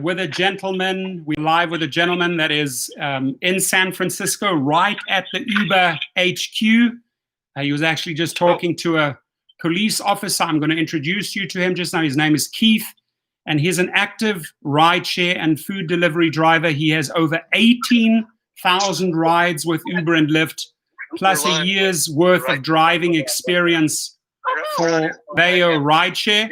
with a gentleman. We're live with a gentleman that is in San Francisco, right at the Uber HQ. He was actually just talking to a police officer. I'm going to introduce you to him just now. His name is Keith, and he's an active rideshare and food delivery driver. He has over 18,000 rides with Uber and Lyft, plus a year's worth of driving experience for Vayo Rideshare.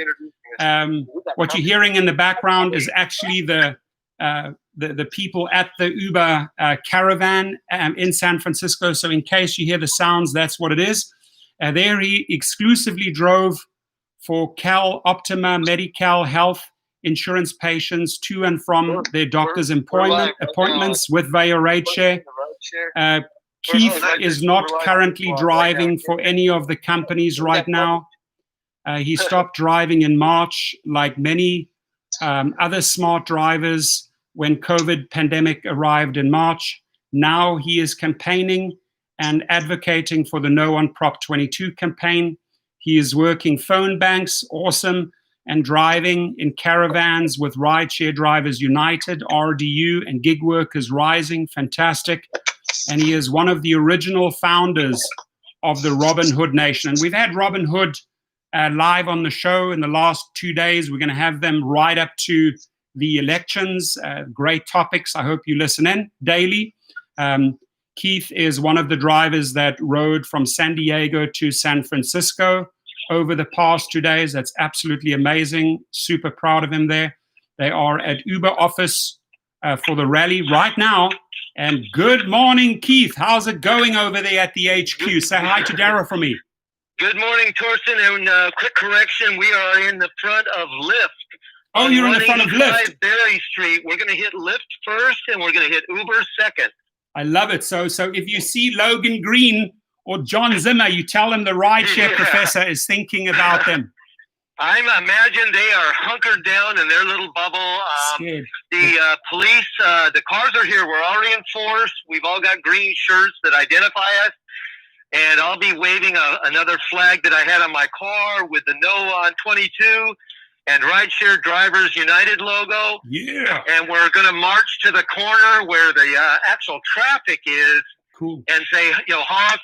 What you're hearing in the background is actually the people at the Uber caravan in San Francisco. So in case you hear the sounds, that's what it is. There he exclusively drove for Cal Optima Medi-Cal Health insurance patients to and from their doctor's appointments with Vayo Rideshare. Keith is not currently driving for any of the companies right now. He stopped driving in March, like many other smart drivers when COVID pandemic arrived in March. Now he is campaigning and advocating for the No on Prop 22 campaign. He is working phone banks, awesome, and driving in caravans with Rideshare Drivers United, RDU, and Gig Workers Rising, fantastic. And he is one of the original founders of the Robin Hood Nation. And we've had Robin Hood live on the show in the last 2 days. We're going to have them right up to the elections. Great topics. I hope you listen in daily. Keith is one of the drivers that rode from San Diego to San Francisco over the past 2 days. That's absolutely amazing. Super proud of him there. They are at Uber office for the rally right now. And good morning, Keith. How's it going over there at the HQ? Say hi to Dara for me. Good morning, Torsten. And quick correction, we are in the front of Lyft. Oh, you're in the front of Lyft. Berry Street. We're going to hit Lyft first, and we're going to hit Uber second. I love it. So if you see Logan Green or John Zimmer, you tell them the rideshare professor is thinking about them. I imagine they are hunkered down in their little bubble. The police, the cars are here. We're already in force. We've all got green shirts that identify us. And I'll be waving another flag that I had on my car with the No on 22 and Rideshare Drivers United logo. Yeah. And we're going to march to the corner where the actual traffic is. Cool. And say, honk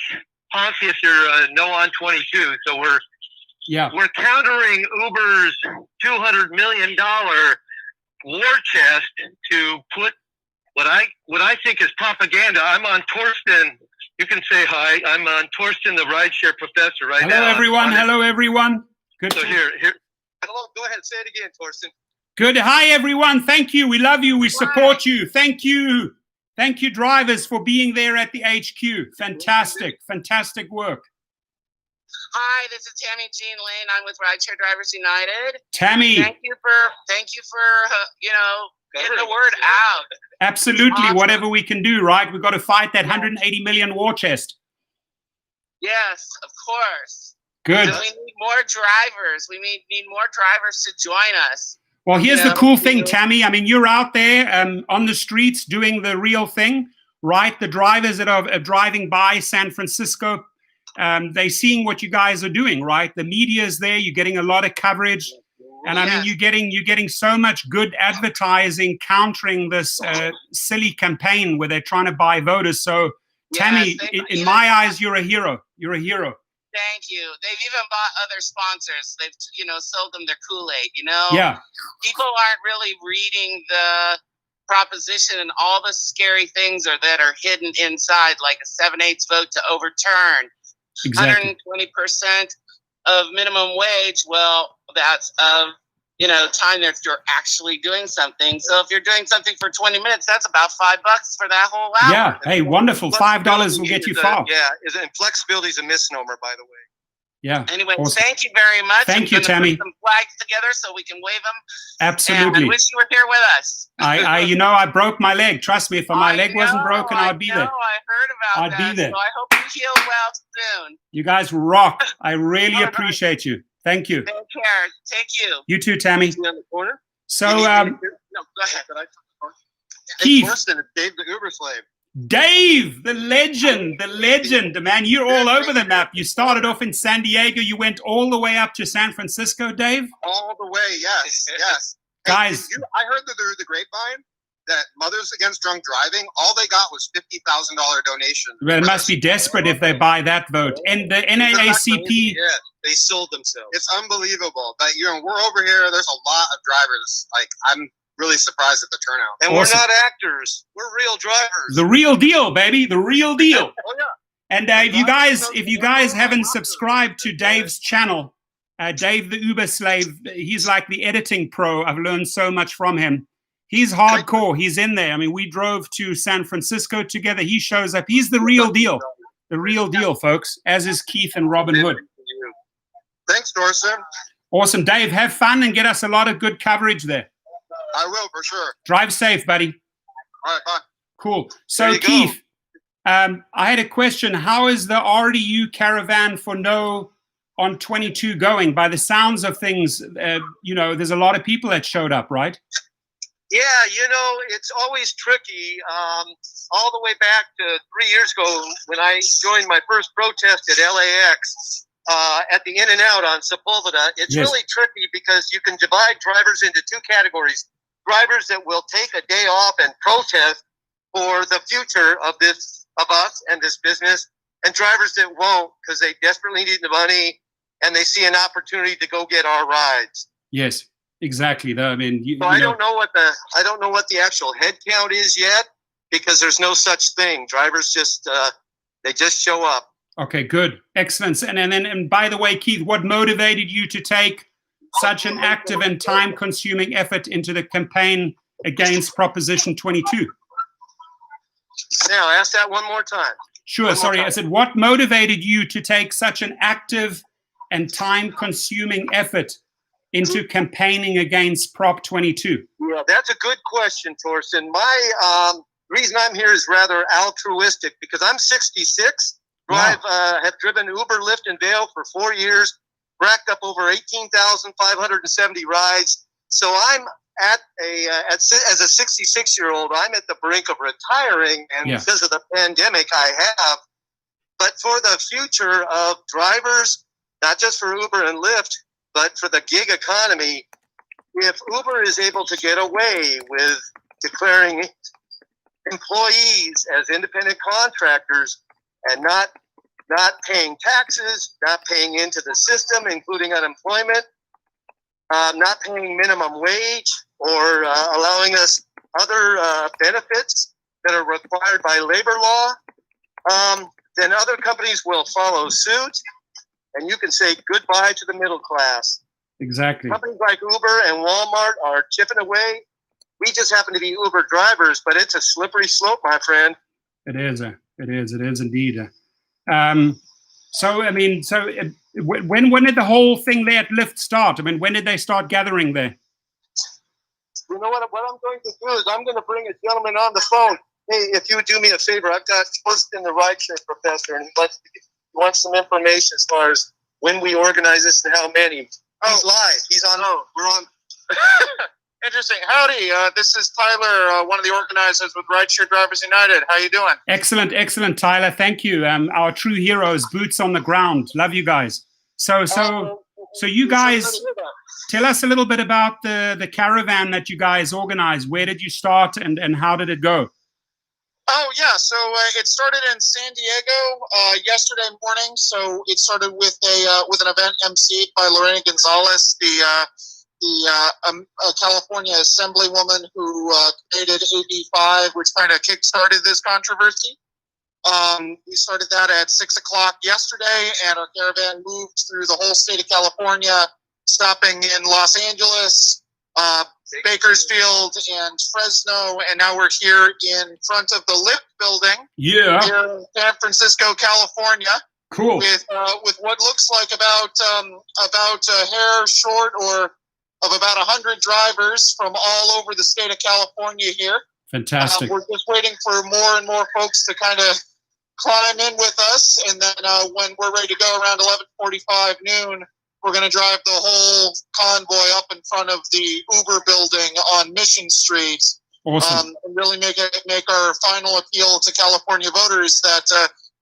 if you're No on 22. So we're countering Uber's $200 million war chest to put what I think is propaganda. I'm on Torsten. You can say hi. I'm on Torsten, the rideshare professor, right now. Hello, everyone. Good. So here. Hello. Go ahead. Say it again, Torsten. Good. Hi, everyone. Thank you. We love you. We support you. Thank you. Thank you, drivers, for being there at the HQ. Fantastic work. Hi, this is Tammy Jean Lane. I'm with Rideshare Drivers United. Tammy. Thank you for getting the word out. Absolutely. Awesome. Whatever we can do, right? We've got to fight that 180 million war chest. Yes, of course. Good. Because we need more drivers. We need more drivers to join us. Well, here's the cool thing, Tammy. I mean, you're out there on the streets doing the real thing, right? The drivers that are driving by San Francisco, they're seeing what you guys are doing, right? The media is there. You're getting a lot of coverage. And I mean, you're getting so much good advertising countering this silly campaign where they're trying to buy voters. So, Tammy, in my eyes, you're a hero. You're a hero. Thank you. They've even bought other sponsors. They've, sold them their Kool-Aid, Yeah. People aren't really reading the proposition and all the scary things that are hidden inside, like a 7/8 vote to overturn. Exactly. 120% of minimum wage. Well, that's time that you're actually doing something. So if you're doing something for 20 minutes, that's about $5 for that whole hour. Yeah. Hey, wonderful. $5 will get you far. And flexibility is a misnomer, by the way. Yeah. Anyway, Thank you very much. Thank you, Tammy. Put some flags together so we can wave them. Absolutely. And I wish you were here with us. I broke my leg. Trust me, if my leg wasn't broken, I'd be there. I heard about that. I'd be there. So I hope you heal well soon. You guys rock. I really appreciate you. Thank you. Take care. Take you. You too, Tammy. On the corner? So, no, go ahead. Keith. Torsten, it's Dave the Uber slave. Dave, the legend, man. You're all over the map. You started off in San Diego. You went all the way up to San Francisco, Dave? All the way, yes. Guys, I heard that through the grapevine that Mothers Against Drunk Driving, all they got was $50,000 donation. well, it must be desperate if they buy that vote. And the NAACP, Yeah, they sold themselves. It's unbelievable. But we're over here. There's a lot of drivers. Like, I'm really surprised at the turnout. And Awesome. we're not actors. We're real drivers. the real deal, baby, the real deal. Oh yeah. And if you guys haven't subscribed to Dave's channel, Dave the Uber Slave, he's like the editing pro. I've learned so much from him. He's hardcore. He's in there. I mean, we drove to San Francisco together. He shows up. He's the real deal. The real deal, folks, as is Keith and Robin Hood. Thanks, Dorson. Awesome. Dave, have fun and get us a lot of good coverage there. I will, for sure. Drive safe, buddy. All right, bye. Cool. So, Keith, I had a question. How is the RDU caravan for No on 22 going? By the sounds of things, there's a lot of people that showed up, right? Yeah, it's always tricky. All the way back to 3 years ago when I joined my first protest at LAX at the In-N-Out on Sepulveda, it's really tricky because you can divide drivers into two categories. Drivers that will take a day off and protest for the future of us and this business, and drivers that won't because they desperately need the money and they see an opportunity to go get our rides. Yes. Exactly. I mean, I don't know what the actual head count is yet because there's no such thing. Drivers just show up. Okay, good, excellent. And by the way, Keith, what motivated you to take such an active and time-consuming effort into the campaign against Proposition 22? Now, ask that one more time. Sure. Sorry, I said, what motivated you to take such an active and time-consuming effort into campaigning against Prop 22? Yeah, that's a good question, Thorsten. My reason I'm here is rather altruistic because I'm 66. Wow. Have driven Uber, Lyft, and Vail for 4 years, racked up over 18,570 rides. So I'm as a 66-year-old, I'm at the brink of retiring, and because of the pandemic, I have. But for the future of drivers, not just for Uber and Lyft, but for the gig economy, if Uber is able to get away with declaring employees as independent contractors and not paying taxes, not paying into the system, including unemployment, not paying minimum wage, or allowing us other benefits that are required by labor law, then other companies will follow suit. And you can say goodbye to the middle class. Exactly. Companies like Uber and Walmart are chipping away. We just happen to be Uber drivers, but it's a slippery slope, my friend. It is. It is indeed. When did the whole thing there at Lyft start? I mean, when did they start gathering there? You know what I'm going to do is I'm going to bring a gentleman on the phone. Hey, if you would do me a favor, I've got Torsten, the rideshare professor, and he wants some information as far as when we organize this and how many. He's live. He's on. Oh, we're on. Interesting. Howdy. This is Tyler, one of the organizers with Rideshare Drivers United. How you doing? Excellent, Tyler. Thank you. Our true heroes, boots on the ground. Love you guys. So you guys, tell us a little bit about the caravan that you guys organized. Where did you start and how did it go? Oh, yeah. So it started in San Diego yesterday morning. So it started with an event emceed by Lorena Gonzalez, the California Assemblywoman who created AB 5, which kind of kick-started this controversy. We started that at 6 o'clock yesterday, and our caravan moved through the whole state of California, stopping in Los Angeles, Bakersfield, and Fresno, and now we're here in front of the Lyft building here in San Francisco, California. Cool. With what looks like about a hair short or of about 100 drivers from all over the state of California here. Fantastic. We're just waiting for more and more folks to kind of climb in with us, and then when we're ready to go around 11:45 noon, we're going to drive the whole convoy up in front of the Uber building on Mission Street. Awesome. And really make our final appeal to California voters that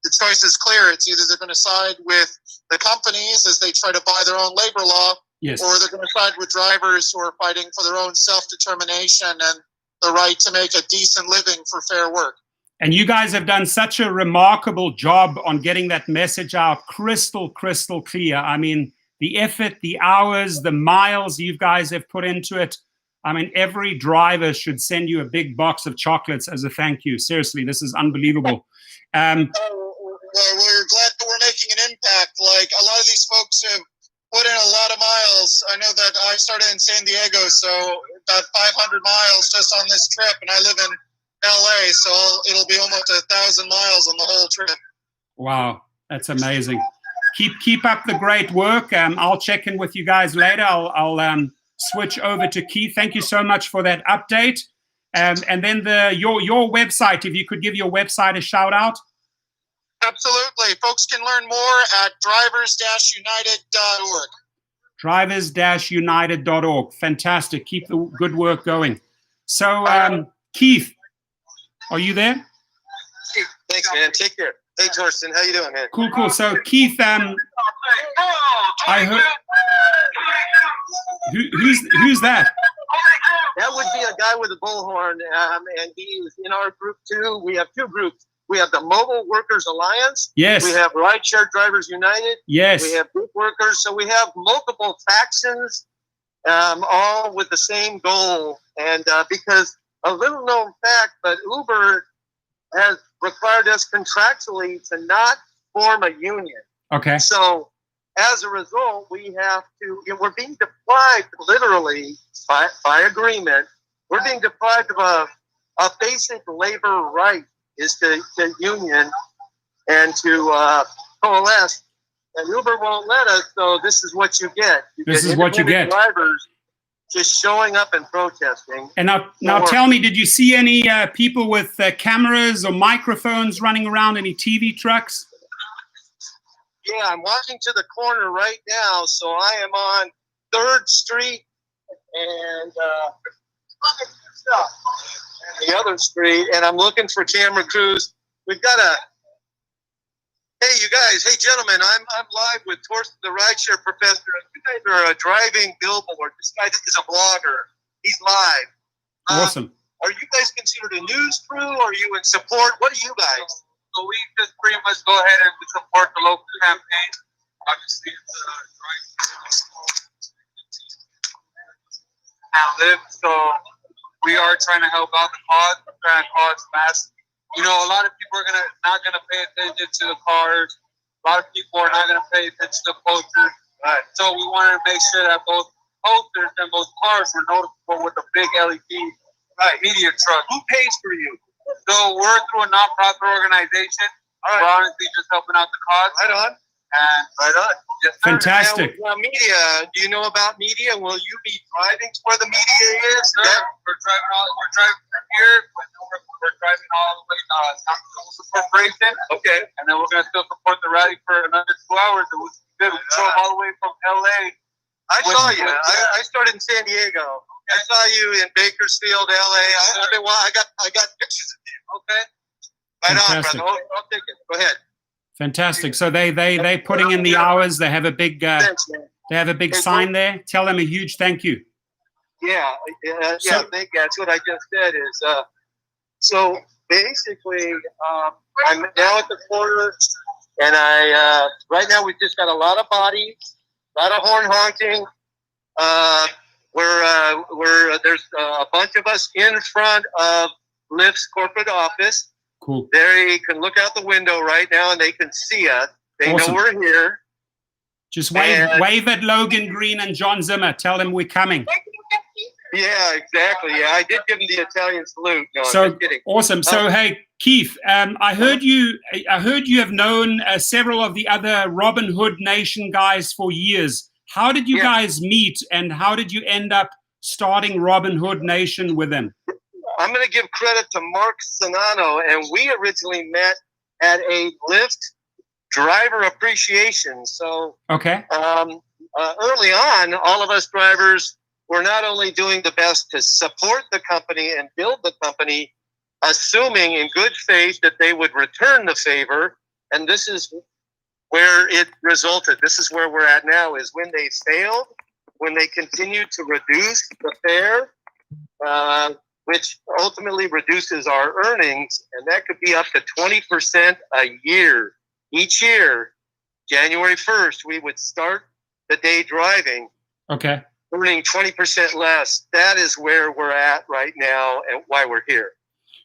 the choice is clear. It's either they're going to side with the companies as they try to buy their own labor law, Yes. or they're going to side with drivers who are fighting for their own self-determination and the right to make a decent living for fair work. And you guys have done such a remarkable job on getting that message out crystal clear. I mean, the effort, the hours, the miles you guys have put into it. I mean, every driver should send you a big box of chocolates as a thank you. Seriously, this is unbelievable. Well, we're glad that we're making an impact. Like, a lot of these folks have put in a lot of miles. I know that I started in San Diego, so about 500 miles just on this trip, and I live in LA, so it'll be almost 1,000 miles on the whole trip. Wow, that's amazing. Keep up the great work. I'll check in with you guys later. I'll switch over to Keith. Thank you so much for that update. And then your website, if you could give your website a shout out. Absolutely. Folks can learn more at drivers-united.org. Drivers-united.org. Fantastic. Keep the good work going. So, Keith, are you there? Thanks, man. Take care. Hey, Torsten, how you doing, man? Cool. So, Keith, I heard. Who's that? That would be a guy with a bullhorn, and he's in our group too. We have two groups. We have the Mobile Workers Alliance. Yes. We have Rideshare Drivers United. Yes. We have group workers. So we have multiple factions, all with the same goal. And because a little known fact, but Uber has required us contractually to not form a union. Okay. So as a result, we have to, we're being deprived literally by agreement. We're being deprived of a basic labor right is to union and to coalesce. And Uber won't let us, so this is what you get. This is what you get. Drivers just showing up and protesting. And now tell me, did you see any people with cameras or microphones running around, any TV trucks? Yeah, I'm walking to the corner right now, so I am on 3rd Street and the other street, and I'm looking for camera crews. We've got Hey, you guys. Hey, gentlemen. I'm live with Torsten, the rideshare professor. You guys are a driving billboard. This guy is a blogger. He's live. Awesome. Are you guys considered a news crew? Or are you in support? What are you guys? So we just pretty much go ahead and support the local campaign. Obviously, it's Lyft, so we are trying to help out the cause. We're trying to cause mass. You know, a lot of people are not gonna pay attention to the cars. A lot of people are not gonna pay attention to the posters. Right. So we wanted to make sure that both posters and both cars were noticeable with a big LED media truck. Who pays for you? So we're through a nonprofit organization. All right. We're honestly just helping out the cause. Right on. And Right on. yes, sir. Fantastic. Now, media. Do you know about media? Will you be driving to where the media is? Sir, we're driving from here, but we're driving all the way down to the corporation. Okay. And then we're going to still support the rally for another 2 hours. And we drove all the way from LA. I saw you. I started in San Diego. I saw you in Bakersfield, LA. I got pictures of you. Okay. Right Fantastic. on, brother. I'll take it. Go ahead. Fantastic. So they putting in the hours. They have a big Thanks, man. they have a big sign there. Tell them a huge thank you. Yeah, So- I think that's what I just said is, so basically, I'm now at the corner, and right now we've just got a lot of bodies, a lot of horn honking. There's a bunch of us in front of Lyft's corporate office. Cool. They can look out the window right now and they can see us. They Awesome. know we're here. Just And- wave at Logan Green and John Zimmer. Tell them we're coming. Yeah, exactly. Yeah, I did give them the Italian salute. No, I'm So just kidding. awesome. So hey, Keith, I heard you have known several of the other Robin Hood Nation guys for years. How did you Yeah. guys meet, and how did you end up starting Robin Hood Nation with them? I'm going to give credit to Mark Sonano, and we originally met at a Lyft driver appreciation. So Okay. early on, all of us drivers were not only doing the best to support the company and build the company, assuming in good faith that they would return the favor, and this is where it resulted. This is where we're at now, is when they failed, when they continue to reduce the fare, which ultimately reduces our earnings, and that could be up to 20% a year. Each year, January 1st, we would start the day driving, Okay. earning 20% less. That is where we're at right now and why we're here.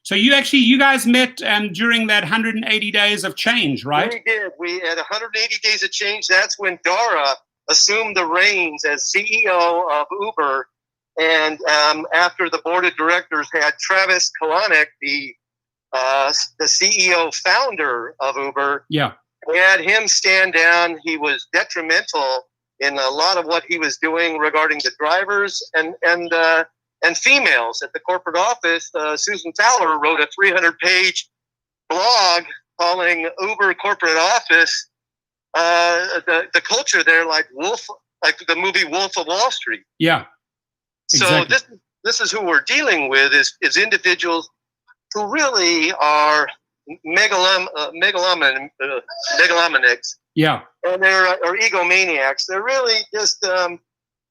So you guys met during that 180 days of change, right? We did. We had 180 days of change. That's when Dara assumed the reins as CEO of Uber. And after the board of directors had Travis Kalanick, the CEO founder of Uber, we had him stand down. He was detrimental in a lot of what he was doing regarding the drivers and females at the corporate office. Susan Fowler wrote a 300-page blog calling Uber corporate office the culture there like the movie Wolf of Wall Street. Yeah. Exactly. So this is who we're dealing with is individuals who really are megalomaniacs. Yeah. And they're egomaniacs. They're really just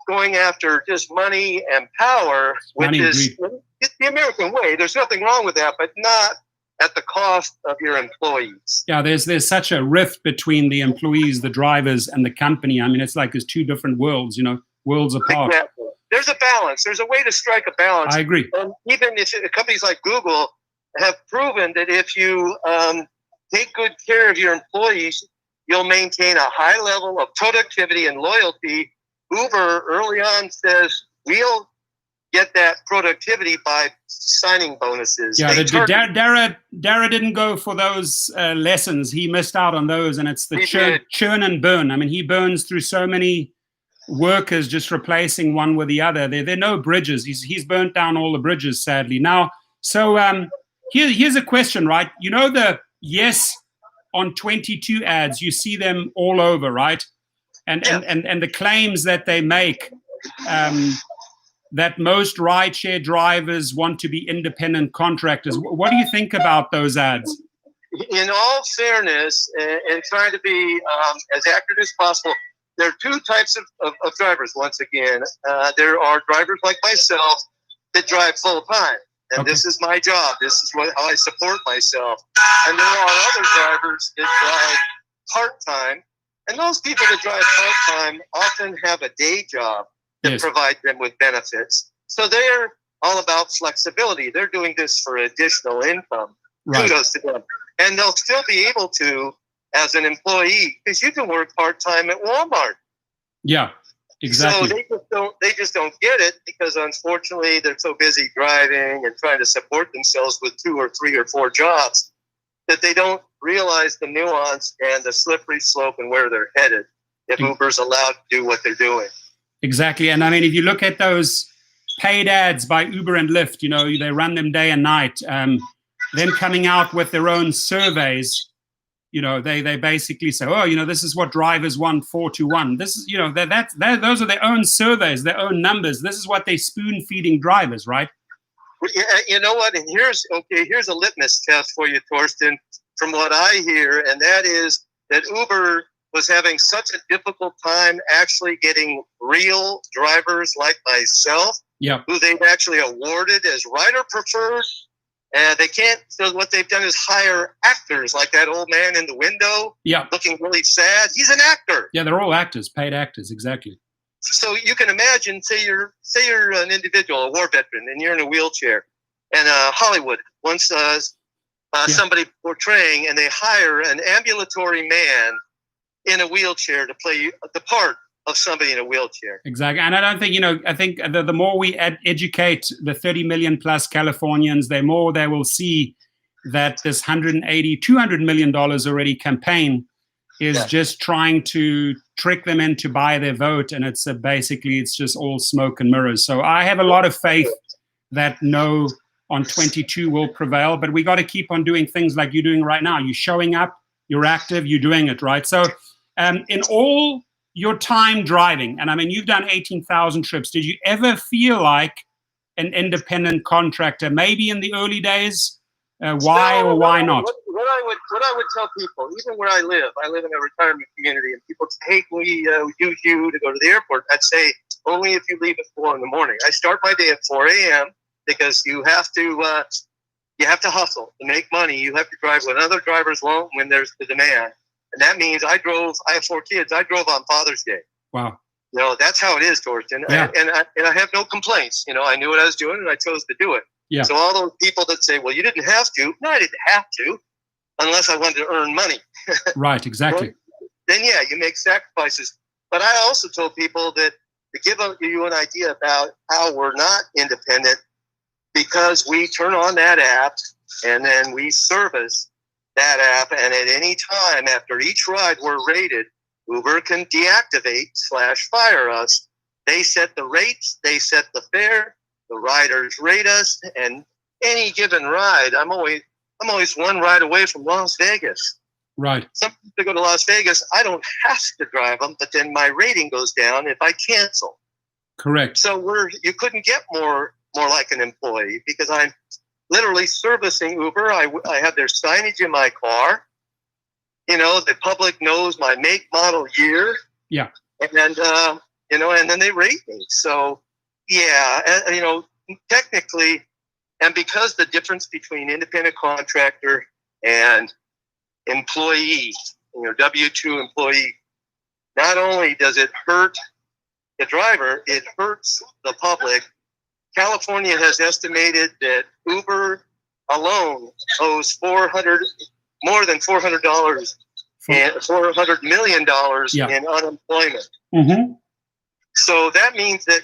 going after just money and power, which is the American way. There's nothing wrong with that, but not at the cost of your employees. Yeah, there's such a rift between the employees, the drivers, and the company. I mean, it's like there's two different worlds, worlds apart. Exactly. There's a balance. There's a way to strike a balance. I agree. And even if companies like Google have proven that if you take good care of your employees, you'll maintain a high level of productivity and loyalty. Uber early on says we'll get that productivity by signing bonuses. Yeah, Dara didn't go for those lessons. He missed out on those, and it's the churn and burn. I mean, he burns through so many workers just replacing one with the other. There are no bridges. He's burnt down all the bridges, sadly. Now, so here's a question, right? The yes on 22 ads, you see them all over, right? And the claims that they make, that most rideshare drivers want to be independent contractors. What do you think about those ads? In all fairness, and trying to be as accurate as possible, there are two types of drivers, once again. There are drivers like myself that drive full-time. And this is my job. This is how I support myself. And there are other drivers that drive part-time. And those people that drive part-time often have a day job that provides them with benefits. So they're all about flexibility. They're doing this for additional income. Right. Kudos to them. And they'll still be able to as an employee, because you can work part-time at Walmart. Yeah, exactly. So they just don't get it because unfortunately they're so busy driving and trying to support themselves with 2 or 3 or 4 jobs that they don't realize the nuance and the slippery slope and where they're headed if Uber's allowed to do what they're doing. Exactly. And I mean, if you look at those paid ads by Uber and Lyft, they run them day and night, them coming out with their own surveys. They basically say, this is what drivers want 4 to 1. This is, those are their own surveys, their own numbers. This is what they spoon feeding drivers, right? You know what? And here's a litmus test for you, Torsten, from what I hear, and that is that Uber was having such a difficult time actually getting real drivers like myself, who they've actually awarded as rider prefers. And they can't, so what they've done is hire actors like that old man in the window looking really sad. He's an actor. Yeah, they're all actors, paid actors, exactly. So you can imagine, say you're an individual, a war veteran, and you're in a wheelchair. And Hollywood wants somebody portraying, and they hire an ambulatory man in a wheelchair to play the part of somebody in a wheelchair. Exactly. And I don't think, I think the more we educate the 30 million plus Californians, the more they will see that this $200 million already campaign is just trying to trick them in to buy their vote. And it's basically, it's just all smoke and mirrors. So I have a lot of faith that no on 22 will prevail, but we got to keep on doing things like you're doing right now. You're showing up, you're active, you're doing it, right? So in all your time driving, and I mean, you've done 18,000 trips. Did you ever feel like an independent contractor, maybe in the early days? Why or why not? What I would tell people, even where I live in a retirement community, and people say, hey, can we use you to go to the airport? I'd say, only if you leave at 4 in the morning. I start my day at 4 a.m. because you have to hustle to make money. You have to drive when other drivers won't when there's the demand. And that means I have 4 kids. I drove on Father's Day. Wow. That's how it is, Torsten. Yeah. And I have no complaints. I knew what I was doing and I chose to do it. Yeah. So all those people that say, well, you didn't have to. No, I didn't have to unless I wanted to earn money. Right, exactly. Then, yeah, you make sacrifices. But I also told people that to give you an idea about how we're not independent, because we turn on that app and then we service that app. And at any time after each ride we're rated, Uber can deactivate/fire us. They set the rates, they set the fare, the riders rate us, and any given ride, I'm always one ride away from Las Vegas. Right. Sometimes to go to Las Vegas, I don't have to drive them, but then my rating goes down if I cancel. Correct. So you couldn't get more like an employee because I'm literally servicing Uber. I have their signage in my car. The public knows my make, model, year. Yeah. And and then they rate me. So yeah, technically, and because the difference between independent contractor and employee, W-2 employee, not only does it hurt the driver, it hurts the public. California has estimated that Uber alone owes more than $400 and $400 million in unemployment. Mm-hmm. So that means that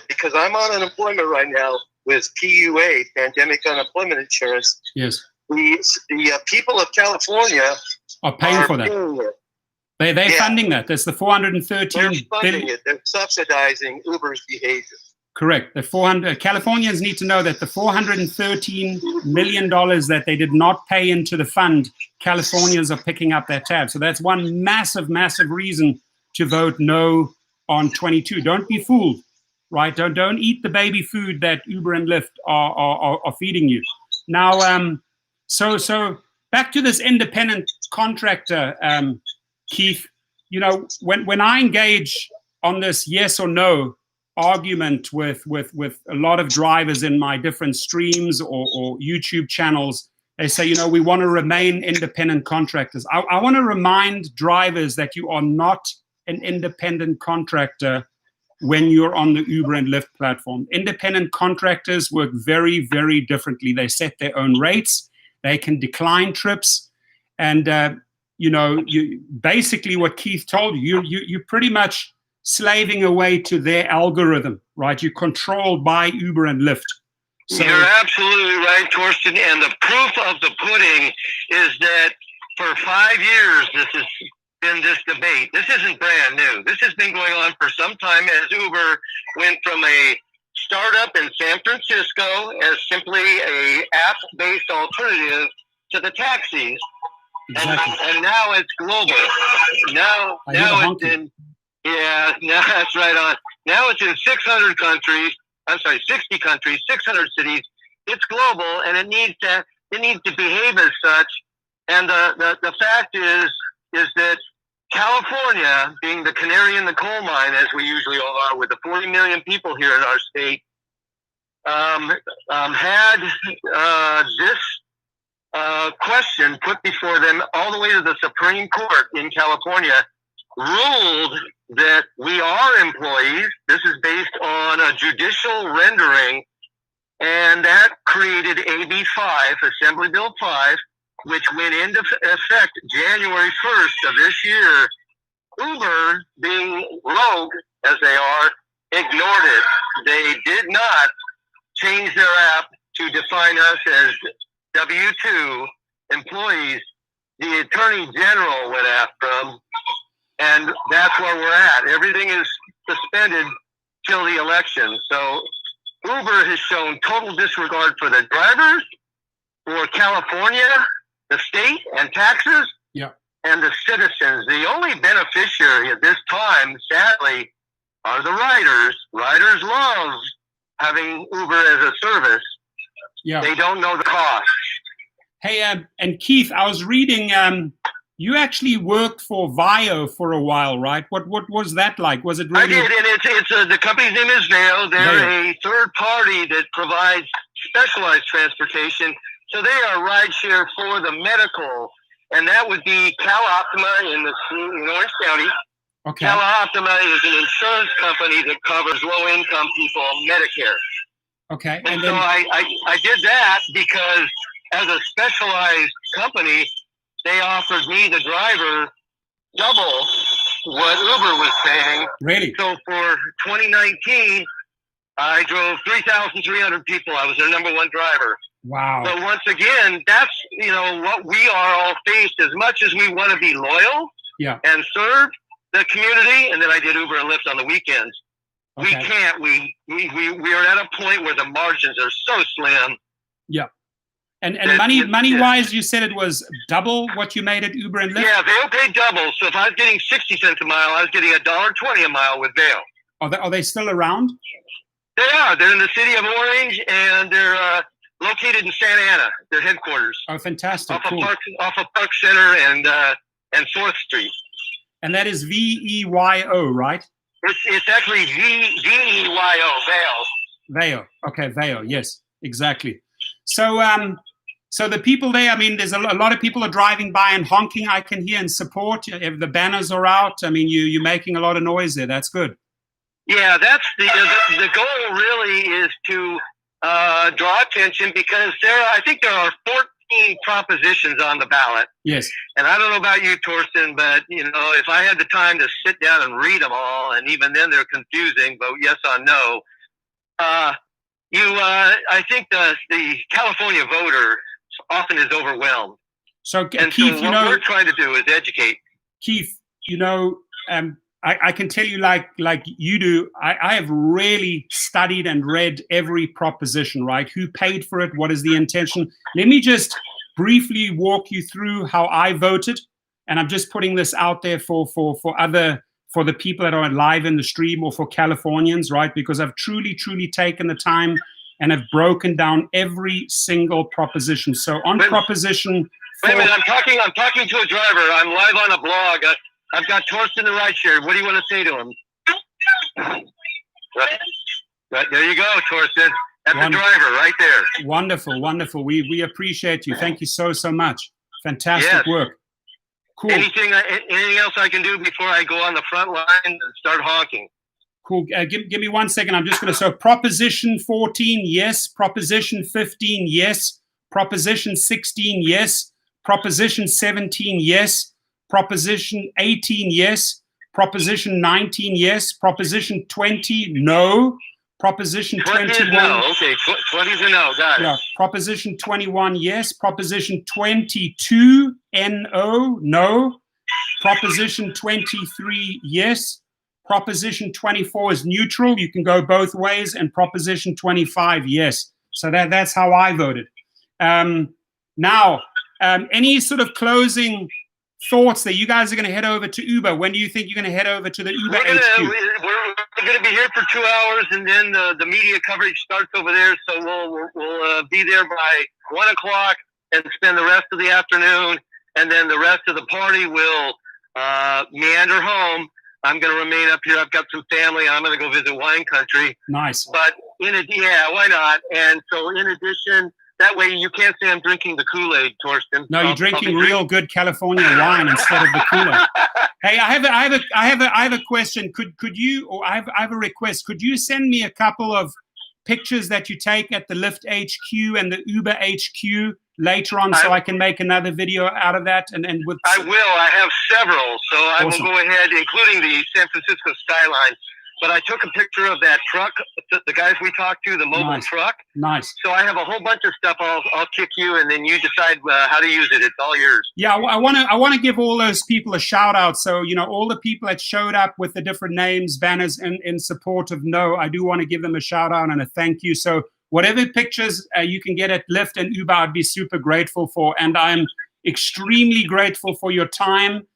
because I'm on unemployment right now with PUA, Pandemic Unemployment Insurance, yes, the people of California are paying for that. They're funding that. That's the 413 They're funding it. They're subsidizing Uber's behavior. Correct. The Californians need to know that the $413 million that they did not pay into the fund, Californians are picking up that tab. So that's one massive, massive reason to vote no on 22. Don't be fooled, right? Don't eat the baby food that Uber and Lyft are feeding you. Now, so back to this independent contractor, Keith. When I engage on this yes or no argument with a lot of drivers in my different streams or YouTube channels, they say, we want to remain independent contractors. I want to remind drivers that you are not an independent contractor when you're on the Uber and Lyft platform. Independent contractors work very, very differently. They set their own rates. They can decline trips. And, you basically what Keith told you pretty much slaving away to their algorithm, right? You're controlled by Uber and Lyft. So, you're absolutely right, Torsten. And the proof of the pudding is that for 5 years, this has been this debate. This isn't brand new. This has been going on for some time as Uber went from a startup in San Francisco as simply a app-based alternative to the taxis. Exactly. And now it's global. Now it's in... Yeah, now that's right on. Now it's in 60 countries, 600 cities. It's global, and it needs to behave as such. And the fact is that California, being the canary in the coal mine, as we usually all are, with the 40 million people here in our state, had this question put before them all the way to the Supreme Court in California, ruled that we are employees. This is based on a judicial rendering, and that created AB 5, Assembly Bill 5, which went into effect January 1st of this year. Uber, being rogue as they are, ignored it. They did not change their app to define us as W-2 employees. The Attorney General went after them. And that's where we're at. Everything is suspended till the election. So Uber has shown total disregard for the drivers, for California, the state, and taxes, and the citizens. The only beneficiary at this time, sadly, are the riders. Riders love having Uber as a service. Yeah. They don't know the cost. Hey, and Keith, I was reading You actually worked for Vio for a while, right? What was that like? Was it really? I did, and it's the company's name is Vail. They're a third party that provides specialized transportation. So they are rideshare for the medical, and that would be CalOptima in Orange County. Okay. CalOptima is an insurance company that covers low-income people Medicare. Okay. And so I did that because as a specialized company, they offered me, the driver, double what Uber was paying. Really? So for 2019, I drove 3,300 people. I was their number one driver. Wow. But once again, that's, what we are all faced. As much as we want to be loyal and serve the community, and then I did Uber and Lyft on the weekends. Okay. We can't. We are at a point where the margins are so slim. Yeah. And money wise, you said it was double what you made at Uber and Lyft? Yeah, Vail paid double. So if I was getting 60 cents a mile, I was getting $1.20 a mile with Vail. Are they still around? They are. They're in the city of Orange, and they're located in Santa Ana, their headquarters. Oh, fantastic. Off of Park Center and 4th Street. And that is VEYO, right? It's actually VEYO, Vail. Vail. Okay, Vail. Yes, exactly. So, so the people there, I mean, there's a lot of people are driving by and honking, I can hear, in support. If the banners are out, I mean, you're making a lot of noise there. That's good. Yeah, that's the goal really is to draw attention because I think there are 14 propositions on the ballot. Yes. And I don't know about you, Torsten, but, if I had the time to sit down and read them all, and even then they're confusing, vote yes on no, I think the California voter often is overwhelmed. So, and Keith, so what we're trying to do is educate. Keith, I can tell you, like you do, I have really studied and read every proposition, right? Who paid for it? What is the intention? Let me just briefly walk you through how I voted, and I'm just putting this out there for the people that are live in the stream or for Californians, right? Because I've truly taken the time and have broken down every single proposition. So on proposition 4, wait a minute, I'm talking to a driver. I'm live on a blog. I've got Torsten the rideshare. What do you want to say to him? Right, there you go, Torsten. That's the driver right there. Wonderful. We appreciate you. Thank you so much. Fantastic work. Cool. Anything else I can do before I go on the front line and start honking? Cool. Give me 1 second. I'm just going to, so Proposition 14, yes. Proposition 15, yes. Proposition 16, yes. Proposition 17, yes. Proposition 18, yes. Proposition 19, yes. Proposition 20, no. Proposition 21. No. Okay, 20 is a no. Got it. Yeah. Proposition 21, yes. Proposition 22, no. Proposition 23, yes. Proposition 24 is neutral. You can go both ways. And Proposition 25, yes. So that's how I voted. Now, any sort of closing thoughts that you guys are going to head over to Uber? When do you think you're going to head over to the Uber HQ? We're going to be here for 2 hours, and then the media coverage starts over there. So we'll be there by 1 o'clock and spend the rest of the afternoon, and then the rest of the party will meander home. I'm going to remain up here. I've got some family. I'm going to go visit wine country. Nice. But why not? And so in addition, that way you can't say I'm drinking the Kool-Aid, Torsten. No, you're drinking real good California wine instead of the Kool-Aid. Hey, I have a question. Could you, or I have a request. Could you send me a couple of pictures that you take at the Lyft HQ and the Uber HQ later on, so I can make another video out of that? And with I will. I have several, so I will go ahead, including the San Francisco skyline. But I took a picture of that truck, the guys we talked to, the mobile truck. Nice. So I have a whole bunch of stuff. I'll kick you, and then you decide how to use it. It's all yours. Yeah, I want to give all those people a shout out. So all the people that showed up with the different names, banners in support of no, I do want to give them a shout out and a thank you. So whatever pictures you can get at Lyft and Uber, I'd be super grateful for. And I'm extremely grateful for your time.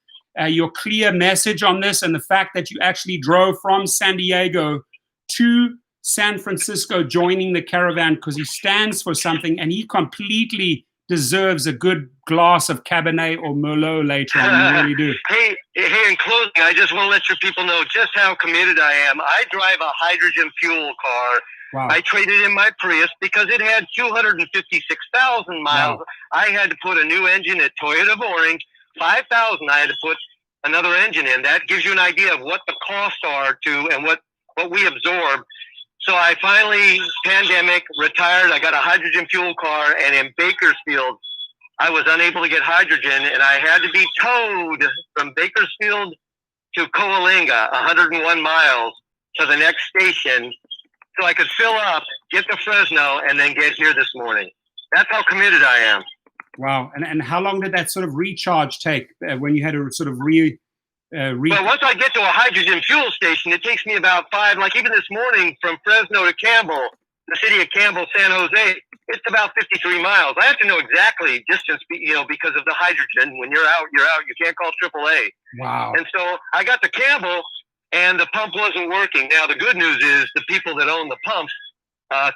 Your clear message on this, and the fact that you actually drove from San Diego to San Francisco joining the caravan, because he stands for something, and he completely deserves a good glass of Cabernet or Merlot later on. You really do. Hey, in closing, I just want to let your people know just how committed I am. I drive a hydrogen fuel car. Wow. I traded in my Prius because it had 256,000 miles. Wow. I had to put a new engine at Toyota of Orange. 5,000 I had to put another engine in. That gives you an idea of what the costs are to and what we absorb. So I finally, pandemic, retired. I got a hydrogen fuel car, and in Bakersfield, I was unable to get hydrogen, and I had to be towed from Bakersfield to Coalinga, 101 miles, to the next station, so I could fill up, get to Fresno, and then get here this morning. That's how committed I am. Wow. And how long did that sort of recharge take when you had to sort of Well, once I get to a hydrogen fuel station, it takes me about 5, like even this morning from Fresno to Campbell, the city of Campbell, San Jose, it's about 53 miles. I have to know exactly distance, because of the hydrogen. When you're out, you're out. You can't call AAA. Wow. And so I got to Campbell, and the pump wasn't working. Now, the good news is the people that own the pumps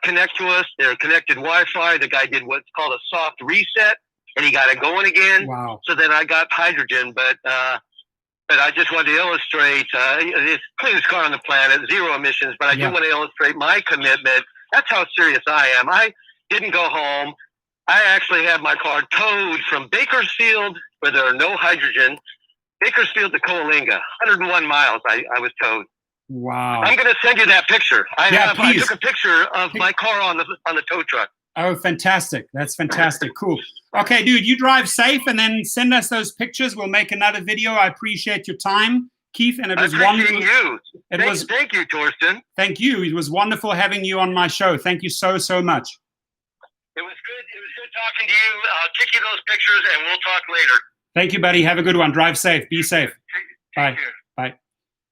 connect to us. They're connected Wi-Fi. The guy did what's called a soft reset, and he got it going again. Wow. So then I got hydrogen, but I just wanted to illustrate it's the cleanest car on the planet, 0 emissions, but I do want to illustrate my commitment. That's how serious I am. I didn't go home. I actually had my car towed from Bakersfield, where there are no hydrogen, Bakersfield to Coalinga, 101 miles I was towed. Wow. I'm going to send you that picture. I took a picture of my car on the tow truck. Oh, fantastic. That's fantastic. Cool. Okay, dude, you drive safe and then send us those pictures. We'll make another video. I appreciate your time, Keith, and it was wonderful. You. Thank you, Torsten. Thank you. It was wonderful having you on my show. Thank you so, so much. It was good. It was good talking to you. I'll kick you those pictures and we'll talk later. Thank you, buddy. Have a good one. Drive safe. Be safe. Bye. Take care. Bye.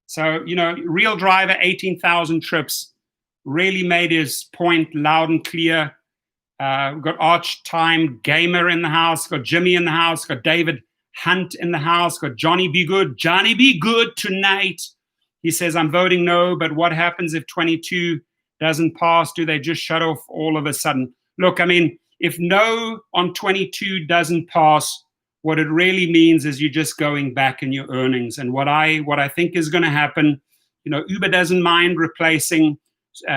So, real driver, 18,000 trips, really made his point loud and clear. We've got Arch Time Gamer in the house, got Jimmy in the house, got David Hunt in the house, got Johnny Be Good. Johnny Be Good tonight. He says, I'm voting no, but what happens if 22 doesn't pass? Do they just shut off all of a sudden? Look, if no on 22 doesn't pass, what it really means is you're just going back in your earnings. And what I think is going to happen, Uber doesn't mind replacing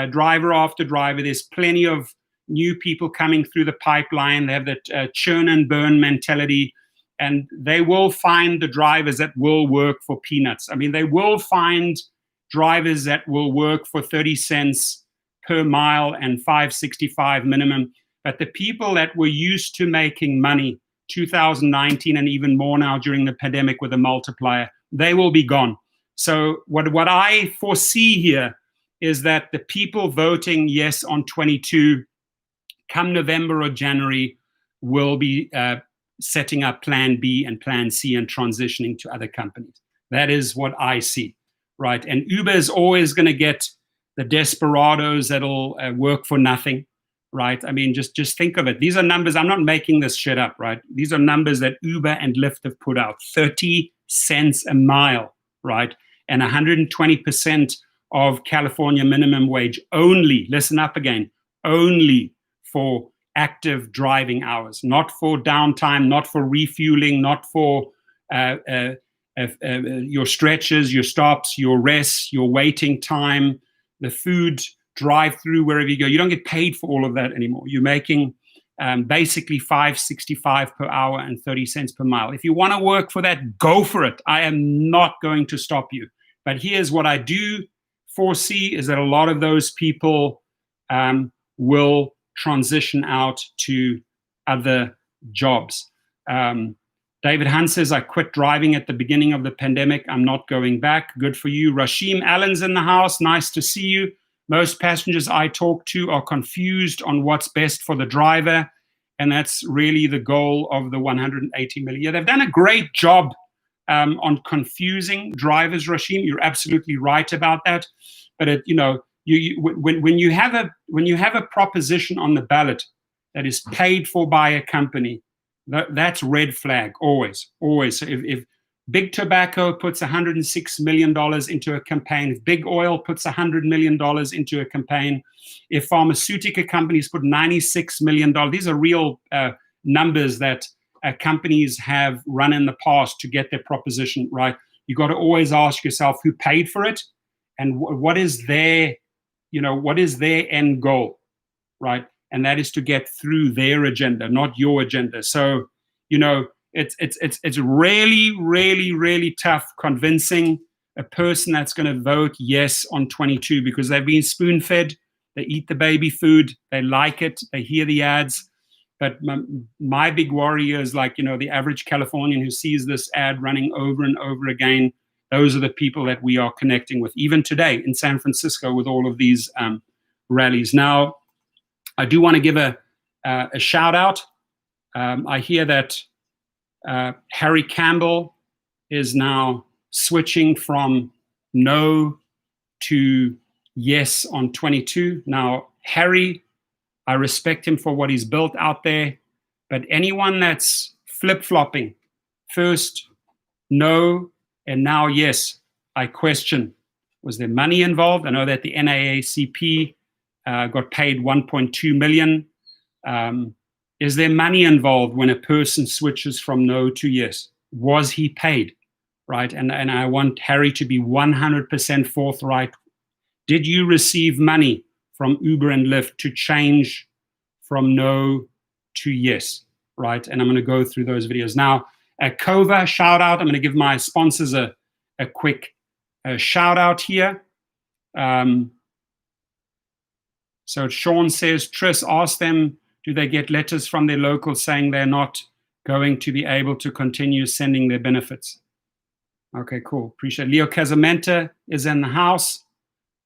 driver after driver. There's plenty of new people coming through the pipeline. They have that churn and burn mentality, and they will find the drivers that will work for peanuts. They will find drivers that will work for 30 cents per mile and $5.65 minimum. But the people that were used to making money 2019 and even more now during the pandemic with a multiplier, they will be gone. So what I foresee here is that the people voting yes on 22 come November or January will be setting up Plan B and Plan C and transitioning to other companies. That is what I see, right? And Uber is always going to get the desperados that'll work for nothing, right? Just think of it. These are numbers. I'm not making this shit up, right? These are numbers that Uber and Lyft have put out. 30 cents a mile, right? And 120% of California minimum wage only, listen up again, only for active driving hours, not for downtime, not for refueling, not for your stretches, your stops, your rests, your waiting time, the food drive-through wherever you go. You don't get paid for all of that anymore. You're making basically $5.65 per hour and 30 cents per mile. If you want to work for that, go for it. I am not going to stop you. But here's what I do foresee is that a lot of those people will transition out to other jobs. David Hunt says, I quit driving at the beginning of the pandemic. I'm not going back. Good for you. Rashim Allen's in the house. Nice to see you. Most passengers I talk to are confused on what's best for the driver, and that's really the goal of the 180 million. Yeah, they've done a great job on confusing drivers, Rashim. You're absolutely right about that. But when you have a proposition on the ballot that is paid for by a company, that's red flag always. So if Big Tobacco puts $106 million into a campaign, if Big Oil puts $100 million into a campaign, if pharmaceutical companies put $96 million, these are real numbers that companies have run in the past to get their proposition right. You got to always ask yourself who paid for it, and what is their end goal, right? And that is to get through their agenda, not your agenda. So, it's really, really, really tough convincing a person that's going to vote yes on 22 because they've been spoon-fed. They eat the baby food. They like it. They hear the ads. But my big worry is the average Californian who sees this ad running over and over again. Those are the people that we are connecting with, even today in San Francisco with all of these rallies. Now, I do want to give a shout out. I hear that Harry Campbell is now switching from no to yes on 22. Now, Harry, I respect him for what he's built out there, but anyone that's flip-flopping, first no and now yes, I question. Was there money involved? I know that the NAACP got paid $1.2 million. Is there money involved when a person switches from no to yes? Was he paid? Right? And I want Harry to be 100% forthright. Did you receive money from Uber and Lyft to change from no to yes? Right? And I'm going to go through those videos. Now, at Kova, shout out. I'm going to give my sponsors a quick shout out here. So Sean says, Tris, ask them, do they get letters from their locals saying they're not going to be able to continue sending their benefits? Okay, cool. Appreciate it. Leo Casamenta is in the house.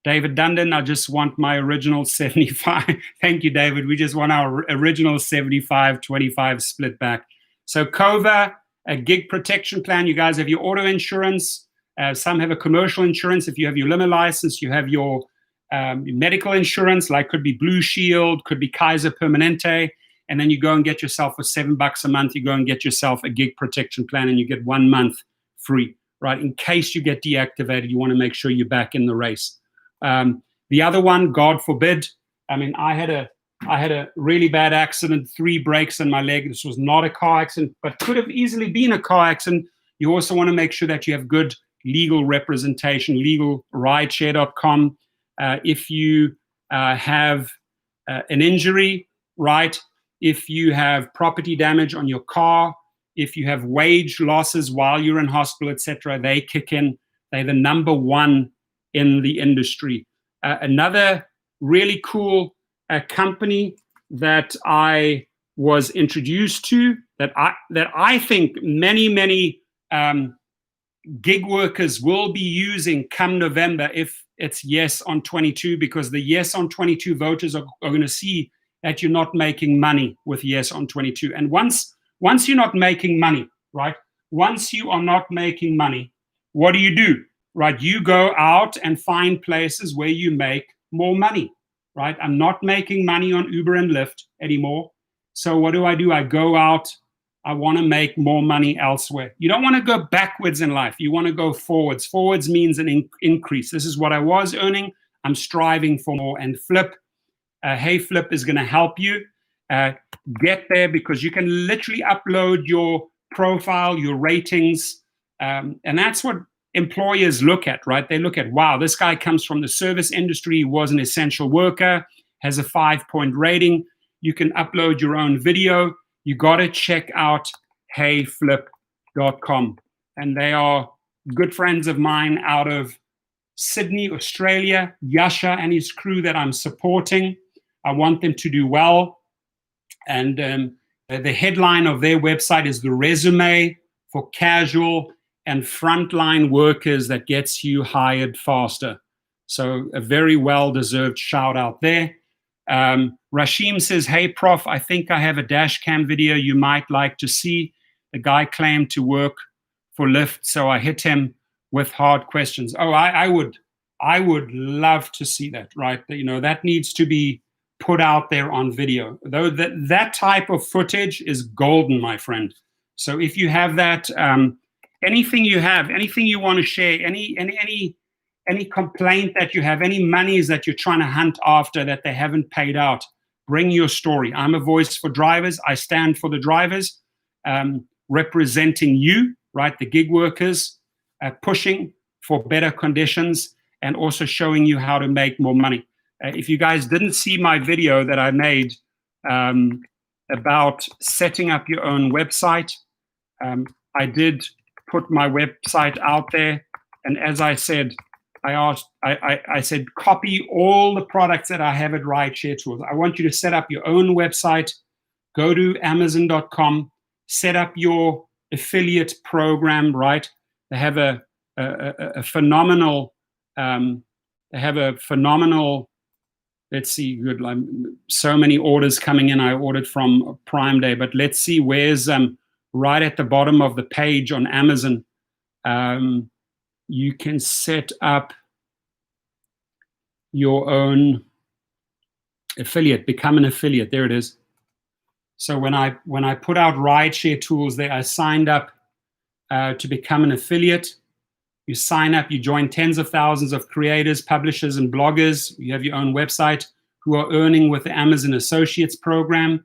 David Dundon, I just want my original 75. Thank you, David. We just want our original 75-25 split back. So Kova, a gig protection plan. You guys have your auto insurance. Some have a commercial insurance. If you have your limo license, you have your medical insurance, like could be Blue Shield, could be Kaiser Permanente. And then you go and get yourself for $7 a month, you go and get yourself a gig protection plan and you get 1 month free, right? In case you get deactivated, you want to make sure you're back in the race. The other one, God forbid, I mean, I had a really bad accident, 3 breaks in my leg. This was not a car accident, but could have easily been a car accident. You also want to make sure that you have good legal representation, legalrideshare.com. If you have an injury, right? If you have property damage on your car, if you have wage losses while you're in hospital, etc., they kick in. They're the number one in the industry. Another really cool company that I was introduced to that I think many gig workers will be using come November if it's yes on 22, because the yes on 22 voters are going to see that you're not making money with yes on 22. And once you're not making money, right? Once you are not making money, what do? Right? You go out and find places where you make more money, right? I'm not making money on Uber and Lyft anymore. So what do? I go out. I want to make more money elsewhere. You don't want to go backwards in life. You want to go forwards. Forwards means an increase. This is what I was earning. I'm striving for more. And Flip, hey, Flip is going to help you get there, because you can literally upload your profile, your ratings. And that's what employers look at, right? They look at, wow, this guy comes from the service industry, he was an essential worker, has a 5-point rating. You can upload your own video. You got to check out heyflip.com. And they are good friends of mine out of Sydney, Australia, Yasha and his crew that I'm supporting. I want them to do well. And the headline of their website is the resume for casual and frontline workers that gets you hired faster. So a very well-deserved shout out there. Rashim says, hey, Prof, I think I have a dash cam video you might like to see. The guy claimed to work for Lyft, so I hit him with hard questions. Oh, I would love to see that, right? You know, that needs to be put out there on video. Though that type of footage is golden, my friend. So if you have that, anything you have, anything you want to share, any complaint that you have, any monies that you're trying to hunt after that they haven't paid out, Bring your story. I'm a voice for drivers. I stand for the drivers, representing you, right? The gig workers, pushing for better conditions and also showing you how to make more money. If you guys didn't see my video that I made about setting up your own website, I did put my website out there. And as I said, I said, copy all the products that I have at Rideshare Tools. I want you to set up your own website. Go to Amazon.com, set up your affiliate program, right? They have a phenomenal, let's see, good, so many orders coming in. I ordered from Prime Day, but let's see, where's right at the bottom of the page on Amazon, you can set up your own affiliate, become an affiliate. There it is. So when I put out Rideshare Tools there, I signed up to become an affiliate. You sign up, you join tens of thousands of creators, publishers, and bloggers. You have your own website who are earning with the Amazon Associates program.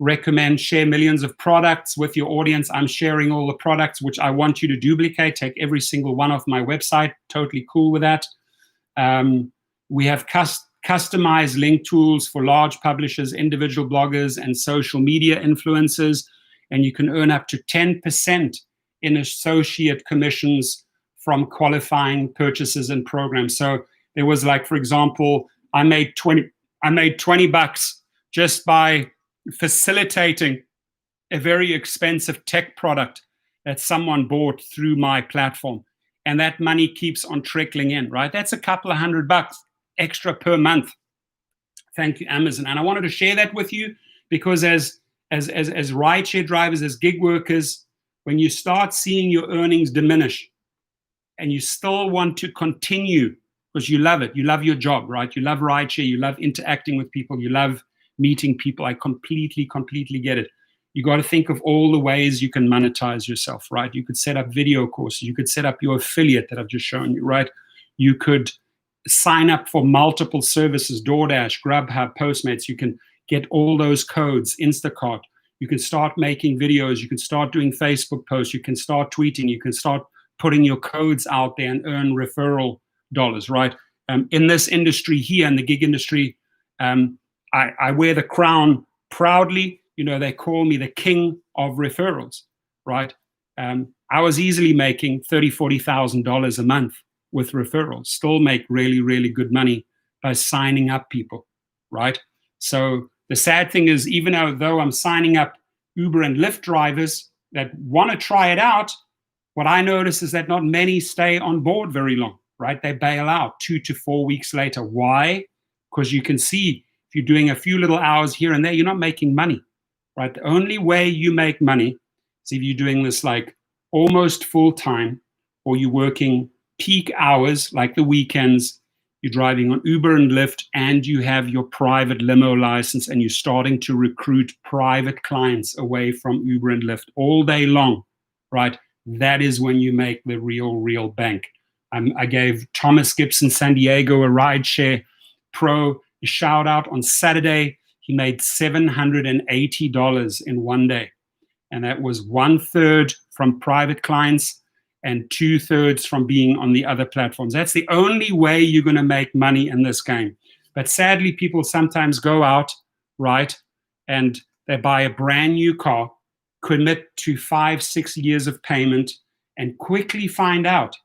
Recommend, share millions of products with your audience. I'm sharing all the products which I want you to duplicate. Take every single one off my website. Totally cool with that. We have customized link tools for large publishers, individual bloggers, and social media influencers. And you can earn up to 10% in associate commissions from qualifying purchases and programs. So there was, like, for example, I made $20 just by facilitating a very expensive tech product that someone bought through my platform. And that money keeps on trickling in, right? That's a couple of $100 extra per month. Thank you, Amazon. And I wanted to share that with you because as rideshare drivers, as gig workers, when you start seeing your earnings diminish and you still want to continue because you love it, you love your job, right? You love rideshare, you love interacting with people, you love meeting people. I completely get it. You got to think of all the ways you can monetize yourself, right? You could set up video courses. You could set up your affiliate that I've just shown you, right? You could sign up for multiple services, DoorDash, Grubhub, Postmates. You can get all those codes, Instacart. You can start making videos. You can start doing Facebook posts. You can start tweeting. You can start putting your codes out there and earn referral dollars, right? In this industry here, in the gig industry, I wear the crown proudly. You know, they call me the king of referrals, right? I was easily making $30,000, $40,000 a month with referrals, still make really good money by signing up people, right? So the sad thing is, even though I'm signing up Uber and Lyft drivers that want to try it out, what I notice is that not many stay on board very long, right? They bail out 2 to 4 weeks later. Why? Because you can see if you're doing a few little hours here and there, you're not making money, right? The only way you make money is if you're doing this like almost full time, or you're working peak hours like the weekends, you're driving on Uber and Lyft, and you have your private limo license, and you're starting to recruit private clients away from Uber and Lyft all day long, right? That is when you make the real bank. I gave Thomas Gibson San Diego, a rideshare pro, a shout out on Saturday. He made $780 in one day. And that was 1/3 from private clients and 2/3 from being on the other platforms. That's the only way you're going to make money in this game. But sadly, people sometimes go out, right, and they buy a brand new car, commit to 5-6 years of payment, and quickly find out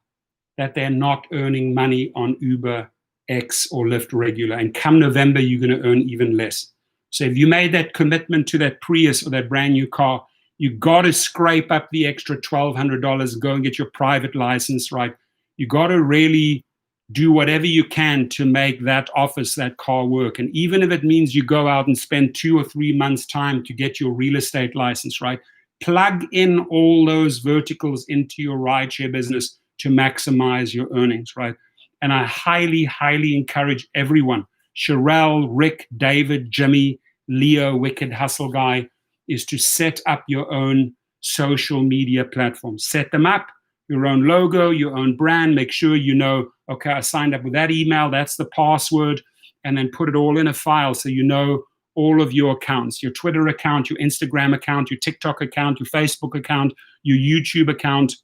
that they're not earning money on Uber X or Lyft regular. And come November, you're going to earn even less. So if you made that commitment to that Prius or that brand new car, you got to scrape up the extra $1,200, go and get your private license, right? You got to really do whatever you can to make that office, that car work. And even if it means you go out and spend 2 or 3 months' time to get your real estate license, right? Plug in all those verticals into your rideshare business to maximize your earnings, right? And I highly encourage everyone, Sherelle, Rick, David, Jimmy, Leo, Wicked Hustle Guy, is to set up your own social media platforms. Set them up, your own logo, your own brand. Make sure you know, okay, I signed up with that email. That's the password. and then put it all in a file so you know all of your accounts, your Twitter account, your Instagram account, your TikTok account, your Facebook account, your YouTube account,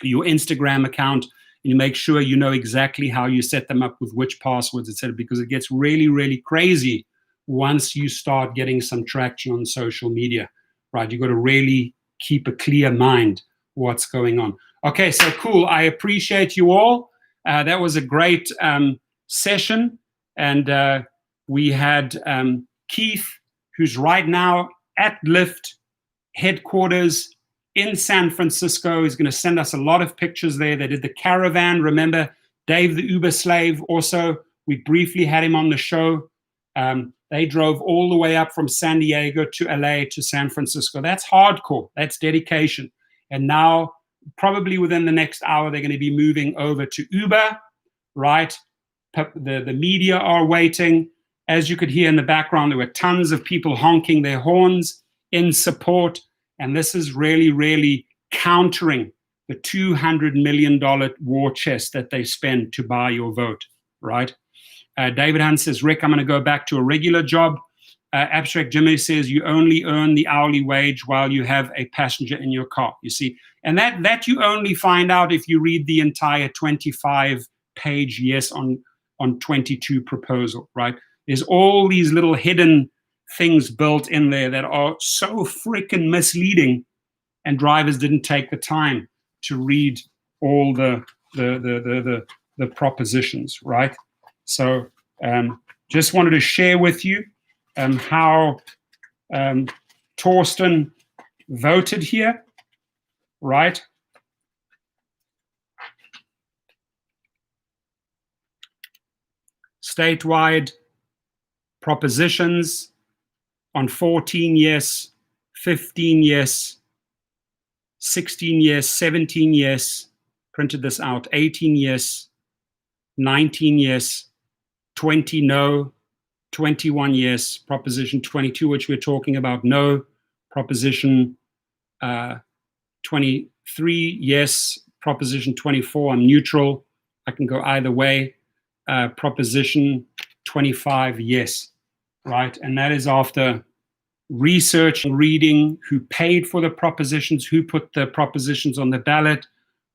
your Instagram account. And you make sure you know exactly how you set them up with which passwords, etc., because it gets really, really crazy once you start getting some traction on social media, right? You've got to really keep a clear mind what's going on. Okay, so cool. I appreciate you all. That was a great session. And we had Keith, who's right now at Lyft headquarters in San Francisco. He's going to send us a lot of pictures there. They did the caravan. Remember, Dave, the Uber slave, also, we briefly had him on the show. They drove all the way up from San Diego to LA to San Francisco. That's hardcore. That's dedication. And now, probably within the next hour, they're going to be moving over to Uber, right? The media are waiting. As you could hear in the background, there were tons of people honking their horns in support. And this is really, really countering the $200 million war chest that they spend to buy your vote, right? David Hunt says, Rick, I'm going to go back to a regular job. Abstract Jimmy says, you only earn the hourly wage while you have a passenger in your car, you see. And that you only find out if you read the entire 25-page yes on 22 proposal, right? There's all these little hidden things built in there that are so freaking misleading, and drivers didn't take the time to read all the propositions, right? So just wanted to share with you how Torsten voted here, right? Statewide propositions on 14 yes, 15 yes, 16 yes, 17 yes, printed this out, 18 yes, 19 yes, 20 no, 21 yes, proposition 22, which we're talking about, no, proposition 23 yes, proposition 24, I'm neutral, I can go either way, proposition 25 yes, right? And that is after research and reading who paid for the propositions, who put the propositions on the ballot,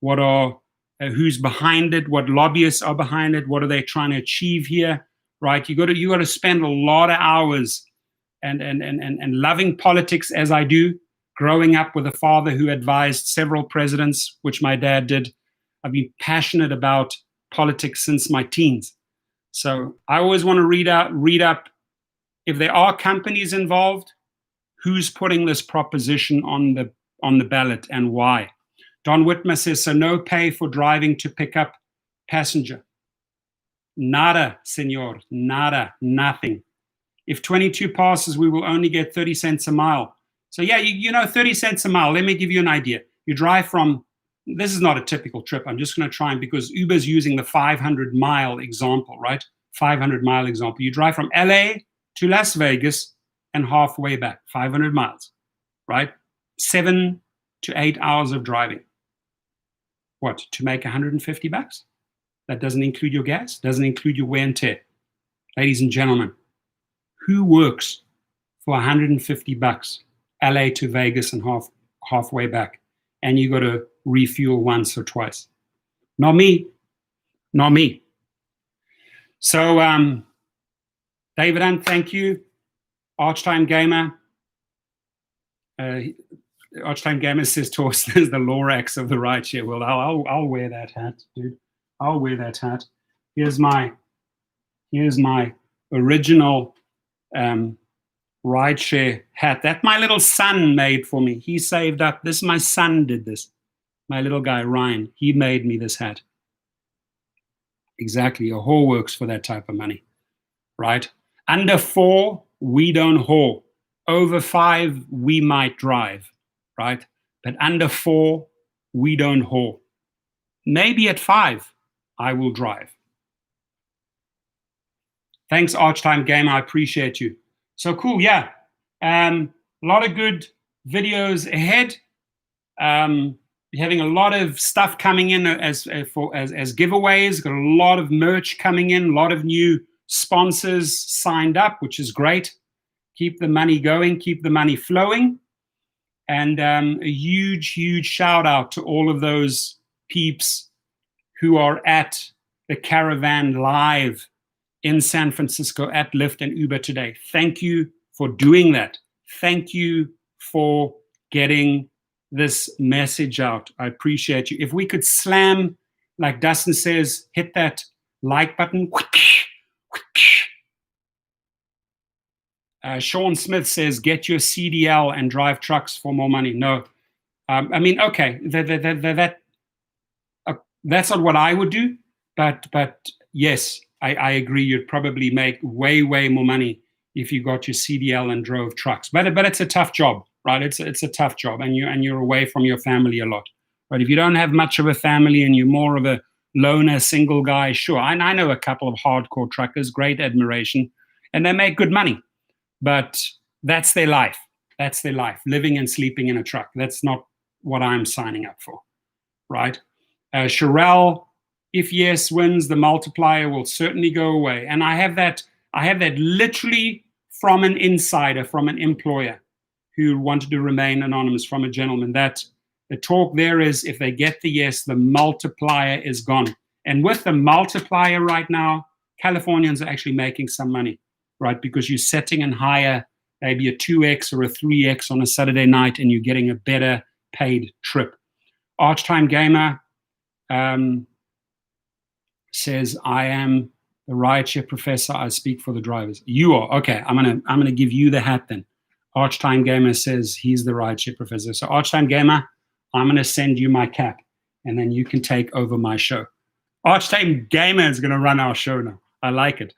what are who's behind it, what lobbyists are behind it, what are they trying to achieve here, right? You got to spend a lot of hours and loving politics as I do, growing up with a father who advised several presidents, which my dad did. I've been passionate about politics since my teens. So I always want to read up if there are companies involved, who's putting this proposition on the ballot and why. Don Whitmer says, so no pay for driving to pick up passenger. Nada, senor, nada, nothing. If 22 passes, we will only get 30 cents a mile. So yeah, you know, 30 cents a mile. Let me give you an idea. You drive from, this is not a typical trip. I'm just going to try and, because Uber's using the 500-mile example, right? 500-mile example. You drive from LA to Las Vegas and halfway back, 500 miles, right? 7 to 8 hours of driving. What, to make $150? That doesn't include your gas, doesn't include your wear and tear. Ladies and gentlemen, who works for $150, LA to Vegas and halfway back, and you got to refuel once or twice? Not me, not me. So, David Hunt, thank you. Archtime Gamer. Archtime Gamer says Torsten is the Lorax of the rideshare world. I'll wear that hat, dude. I'll wear that hat. Here's my original rideshare hat that my little son made for me. He saved up. This, my son did this. My little guy, Ryan, he made me this hat. Exactly. A whore works for that type of money, right? Under 4, we don't whore. Over 5, we might drive, right? But under 4, we don't whore. Maybe at 5, I will drive. Thanks, Archtime Game. I appreciate you. So cool, yeah. A lot of good videos ahead. Having a lot of stuff coming in as giveaways. Got a lot of merch coming in. A lot of new sponsors signed up, which is great. Keep the money going, keep the money flowing. And a huge, huge shout out to all of those peeps who are at the Caravan Live in San Francisco at Lyft and Uber today. Thank you for doing that. Thank you for getting this message out. I appreciate you. If we could slam, like Dustin says, hit that like button. Sean Smith says, get your CDL and drive trucks for more money. No. I mean, okay, that's not what I would do, but yes, I agree. You'd probably make way, way more money if you got your CDL and drove trucks. But it's a tough job, right? It's a tough job, and you're away from your family a lot, right? If you don't have much of a family and you're more of a loner, single guy, sure. I know a couple of hardcore truckers, great admiration, and they make good money. But that's their life. That's their life, living and sleeping in a truck. That's not what I'm signing up for, right? Sherelle, if yes wins, the multiplier will certainly go away. And I have that literally from an insider, from an employer who wanted to remain anonymous, from a gentleman, that the talk there is if they get the yes, the multiplier is gone. And with the multiplier right now, Californians are actually making some money, right? Because you're setting and higher maybe a 2x or a 3x on a Saturday night, and you're getting a better paid trip. Archtime Gamer says, I am the rideshare professor. I speak for the drivers. You are. Okay, I'm gonna give you the hat then. Archtime Gamer says he's the rideshare professor. So Archtime Gamer, I'm gonna send you my cap, and then you can take over my show. Archtime Gamer is gonna run our show now. I like it.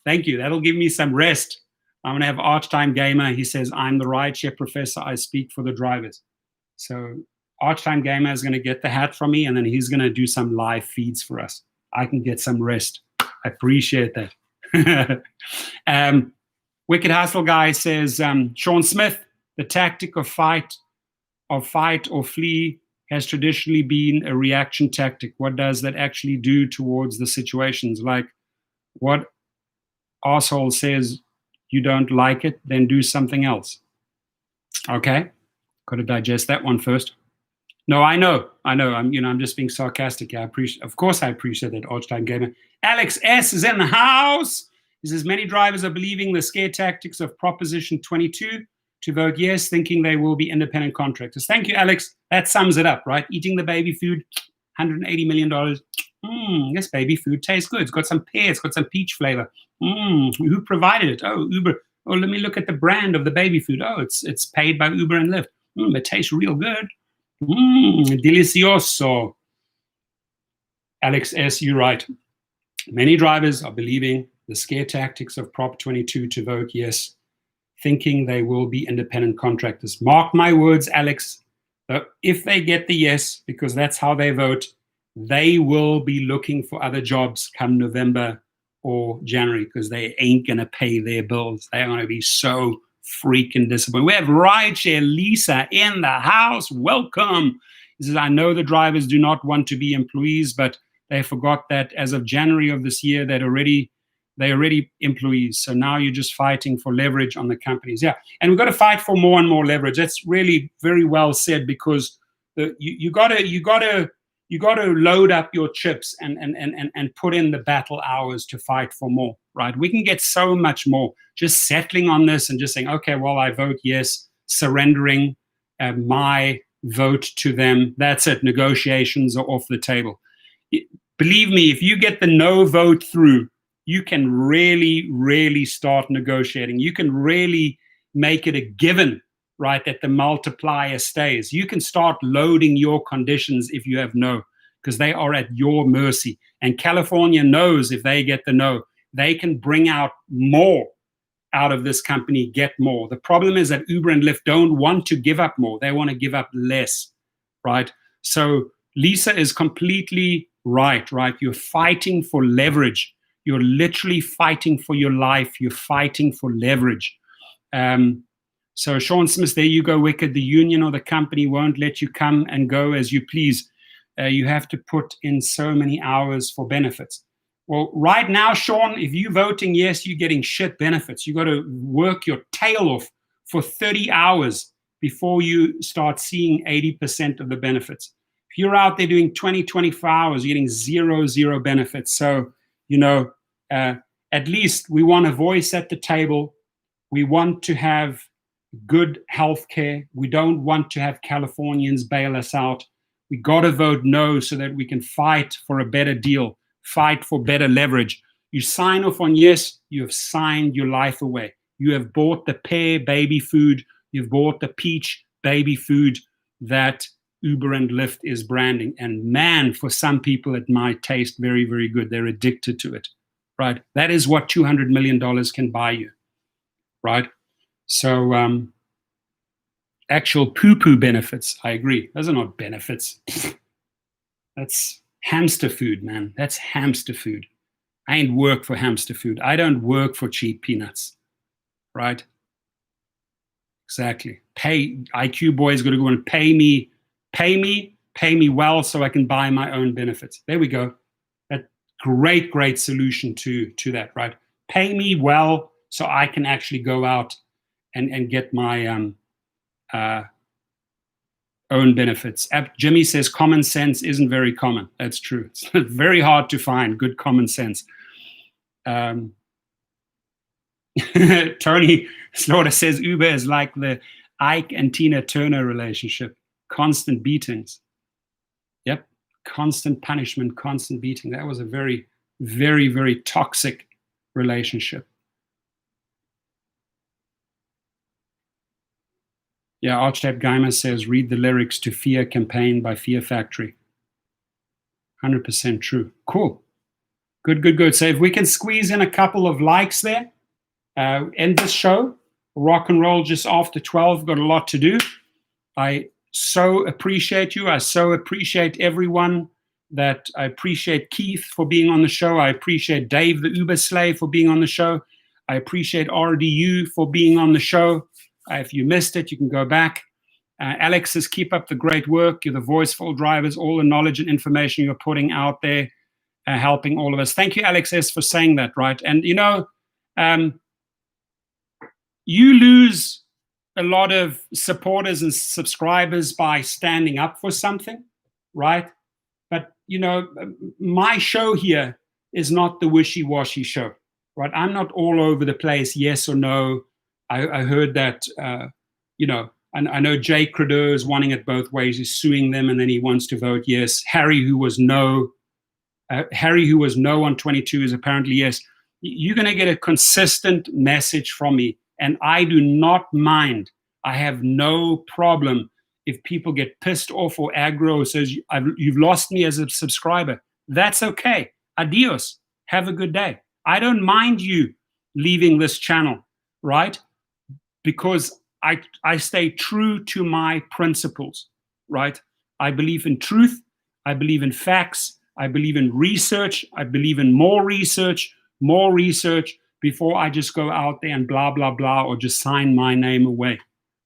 Thank you. That'll give me some rest. I'm going to have Archtime Gamer. He says, I'm the rideshare professor. I speak for the drivers. So Archtime Gamer is going to get the hat from me, and then he's going to do some live feeds for us. I can get some rest. I appreciate that. Wicked Hustle Guy says, Sean Smith, the tactic of fight or flee has traditionally been a reaction tactic. What does that actually do towards the situations? Like, what asshole says you don't like it, then do something else. Okay, got to digest that one first. No, I know. I'm just being sarcastic. Of course I appreciate that, Archtime Gamer. Alex S is in the house. He says many drivers are believing the scare tactics of Proposition 22 to vote yes, thinking they will be independent contractors. Thank you, Alex. That sums it up, right? Eating the baby food, $180 million. This baby food tastes good. It's got some pear. It's got some peach flavor. Who provided it? Oh, Uber. Oh, let me look at the brand of the baby food. Oh, it's paid by Uber and Lyft. It tastes real good. Delicioso. Alex S., you're right. Many drivers are believing the scare tactics of Prop 22 to vote yes, thinking they will be independent contractors. Mark my words, Alex. If they get the yes, because that's how they vote, they will be looking for other jobs come November or January, because they ain't going to pay their bills. They're going to be so freaking disappointed. We have Rideshare Lisa in the house. Welcome. He says, I know the drivers do not want to be employees, but they forgot that as of January of this year, they're already employees. So now you're just fighting for leverage on the companies. Yeah, and we've got to fight for more and more leverage. That's really very well said, because you got to load up your chips and put in the battle hours to fight for more, right? We can get so much more just settling on this and just saying, okay, well, I vote yes, surrendering my vote to them. That's it. Negotiations are off the table. Believe me, if you get the no vote through, you can really, really start negotiating. You can really make it a given, right, that the multiplier stays. You can start loading your conditions if you have no, because they are at your mercy. And California knows if they get the no, they can bring out more out of this company, get more. The problem is that Uber and Lyft don't want to give up more. They want to give up less, right? So Lisa is completely right? You're fighting for leverage. You're literally fighting for your life. You're fighting for leverage. So Sean Smith, there you go, Wicked. The union or the company won't let you come and go as you please. You have to put in so many hours for benefits. Well, right now, Sean, if you're voting yes, you're getting shit benefits. You got to work your tail off for 30 hours before you start seeing 80% of the benefits. If you're out there doing 20, 24 hours, you're getting zero benefits. So, at least we want a voice at the table. We want to have good health care. We don't want to have Californians bail us out. We got to vote no so that we can fight for a better deal, fight for better leverage. You sign off on yes, you have signed your life away. You have bought the pear baby food. You've bought the peach baby food that Uber and Lyft is branding. And man, for some people, it might taste very, very good. They're addicted to it, right? That is what $200 million can buy you, right? So actual poo-poo benefits, I agree. Those are not benefits. That's hamster food, man. That's hamster food. I ain't work for hamster food. I don't work for cheap peanuts, right? Exactly. IQ boy's got to go and pay me well so I can buy my own benefits. There we go. That great solution to that, right? Pay me well so I can actually go out and get my own benefits. Jimmy says common sense isn't very common. That's true. It's very hard to find good common sense. Tony Slaughter says Uber is like the Ike and Tina Turner relationship. Constant beatings. Yep. Constant punishment, constant beating. That was a very, very toxic relationship. Yeah, Architect Geimer says, read the lyrics to Fear Campaign by Fear Factory. 100% true. Cool. Good. So if we can squeeze in a couple of likes there, end this show. Rock and roll just after 12. Got a lot to do. I so appreciate you. I so appreciate everyone. I appreciate Keith for being on the show. I appreciate Dave, the Uber slave, for being on the show. I appreciate RDU for being on the show. If you missed it, you can go back. Alex says, keep up the great work. You're the voice for all drivers. All the knowledge and information you're putting out there, helping all of us. Thank you, Alex S., for saying that, right? And, you lose a lot of supporters and subscribers by standing up for something, right? But, my show here is not the wishy-washy show, right? I'm not all over the place, yes or no. I heard that, I know Jay Credeau is wanting it both ways. He's suing them, and then he wants to vote yes. Harry, who was no on 22, is apparently yes. You're going to get a consistent message from me, and I do not mind. I have no problem if people get pissed off or aggro, says you've lost me as a subscriber. That's okay. Adios. Have a good day. I don't mind you leaving this channel, right? Because I stay true to my principles, right? I believe in truth. I believe in facts. I believe in research. I believe in more research before I just go out there and blah, blah, blah, or just sign my name away,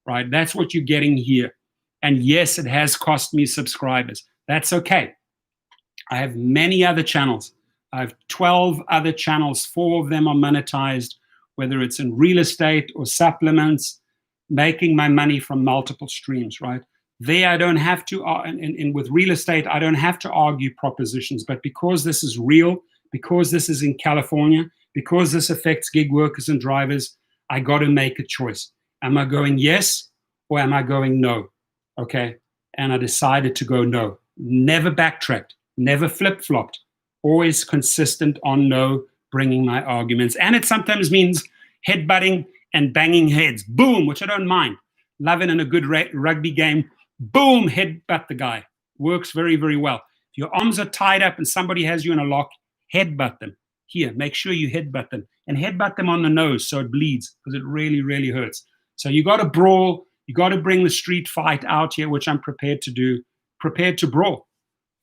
right? That's what you're getting here. And yes, it has cost me subscribers. That's okay. I have many other channels. I have 12 other channels. 4 of them are monetized, whether it's in real estate or supplements, making my money from multiple streams, right? There, I don't have to, and with real estate, I don't have to argue propositions. But because this is real, because this is in California, because this affects gig workers and drivers, I got to make a choice. Am I going yes or am I going no? Okay. And I decided to go no. Never backtracked, never flip-flopped, always consistent on no, bringing my arguments. And it sometimes means headbutting and banging heads. Boom, which I don't mind. Love it in a good rugby game. Boom, headbutt the guy. Works very, very well. If your arms are tied up and somebody has you in a lock, headbutt them. Here, make sure you headbutt them. And headbutt them on the nose so it bleeds, because it really, really hurts. So you got to brawl. You got to bring the street fight out here, which I'm prepared to do. Prepared to brawl,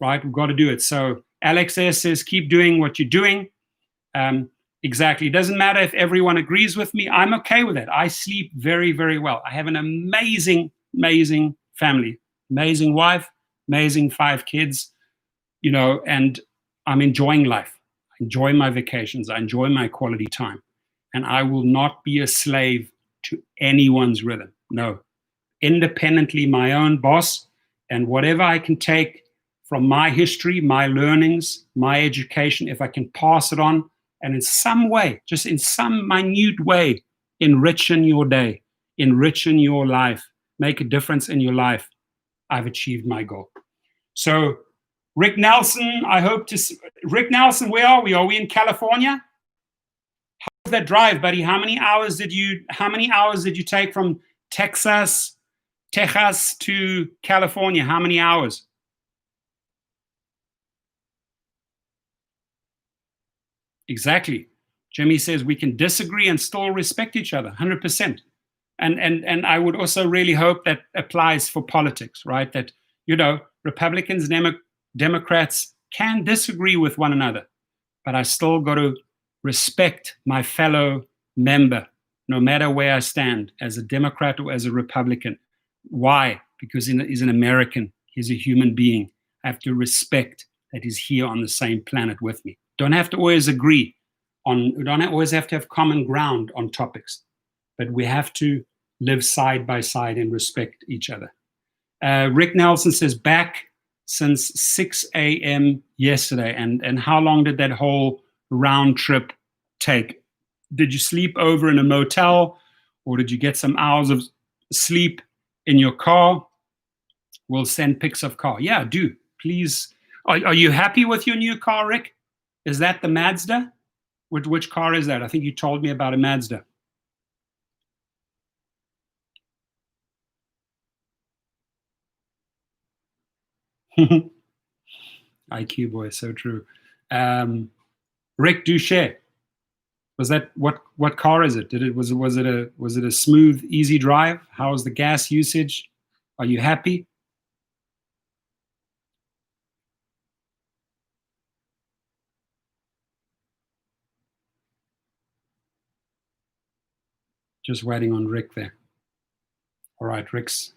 right? We've got to do it. So Alex S. says, keep doing what you're doing. Exactly. It doesn't matter if everyone agrees with me. I'm okay with it. I sleep very, very well. I have an amazing, amazing family, amazing wife, amazing 5 kids, and I'm enjoying life. enjoy my vacations. I enjoy my quality time. And I will not be a slave to anyone's rhythm. No. Independently my own boss, and whatever I can take from my history, my learnings, my education, if I can pass it on and in some way, just in some minute way, enrichen your day, enrichen your life, make a difference in your life, I've achieved my goal. So Rick Nelson, Rick Nelson, where are we? Are we in California? How was that drive, buddy? How many hours did you take from Texas to California? How many hours? Exactly. Jimmy says we can disagree and still respect each other, 100%. And I would also really hope that applies for politics, right? That, Republicans, Democrats can disagree with one another, but I still got to respect my fellow member, no matter where I stand, as a Democrat or as a Republican. Why? Because he's an American. He's a human being. I have to respect that he's here on the same planet with me. Don't have to always agree don't always have to have common ground on topics, but we have to live side by side and respect each other. Rick Nelson says, back since 6 a.m. yesterday. And how long did that whole round trip take? Did you sleep over in a motel, or did you get some hours of sleep in your car? We'll send pics of car. Yeah, do. Please. Are you happy with your new car, Rick? Is that the Mazda? Which car is that? I think you told me about a Mazda. IQ boy, so true. Rick, do share. Was that what car is it? Was it a smooth, easy drive? How was the gas usage? Are you happy? Just waiting on Rick there. All right, Rick's.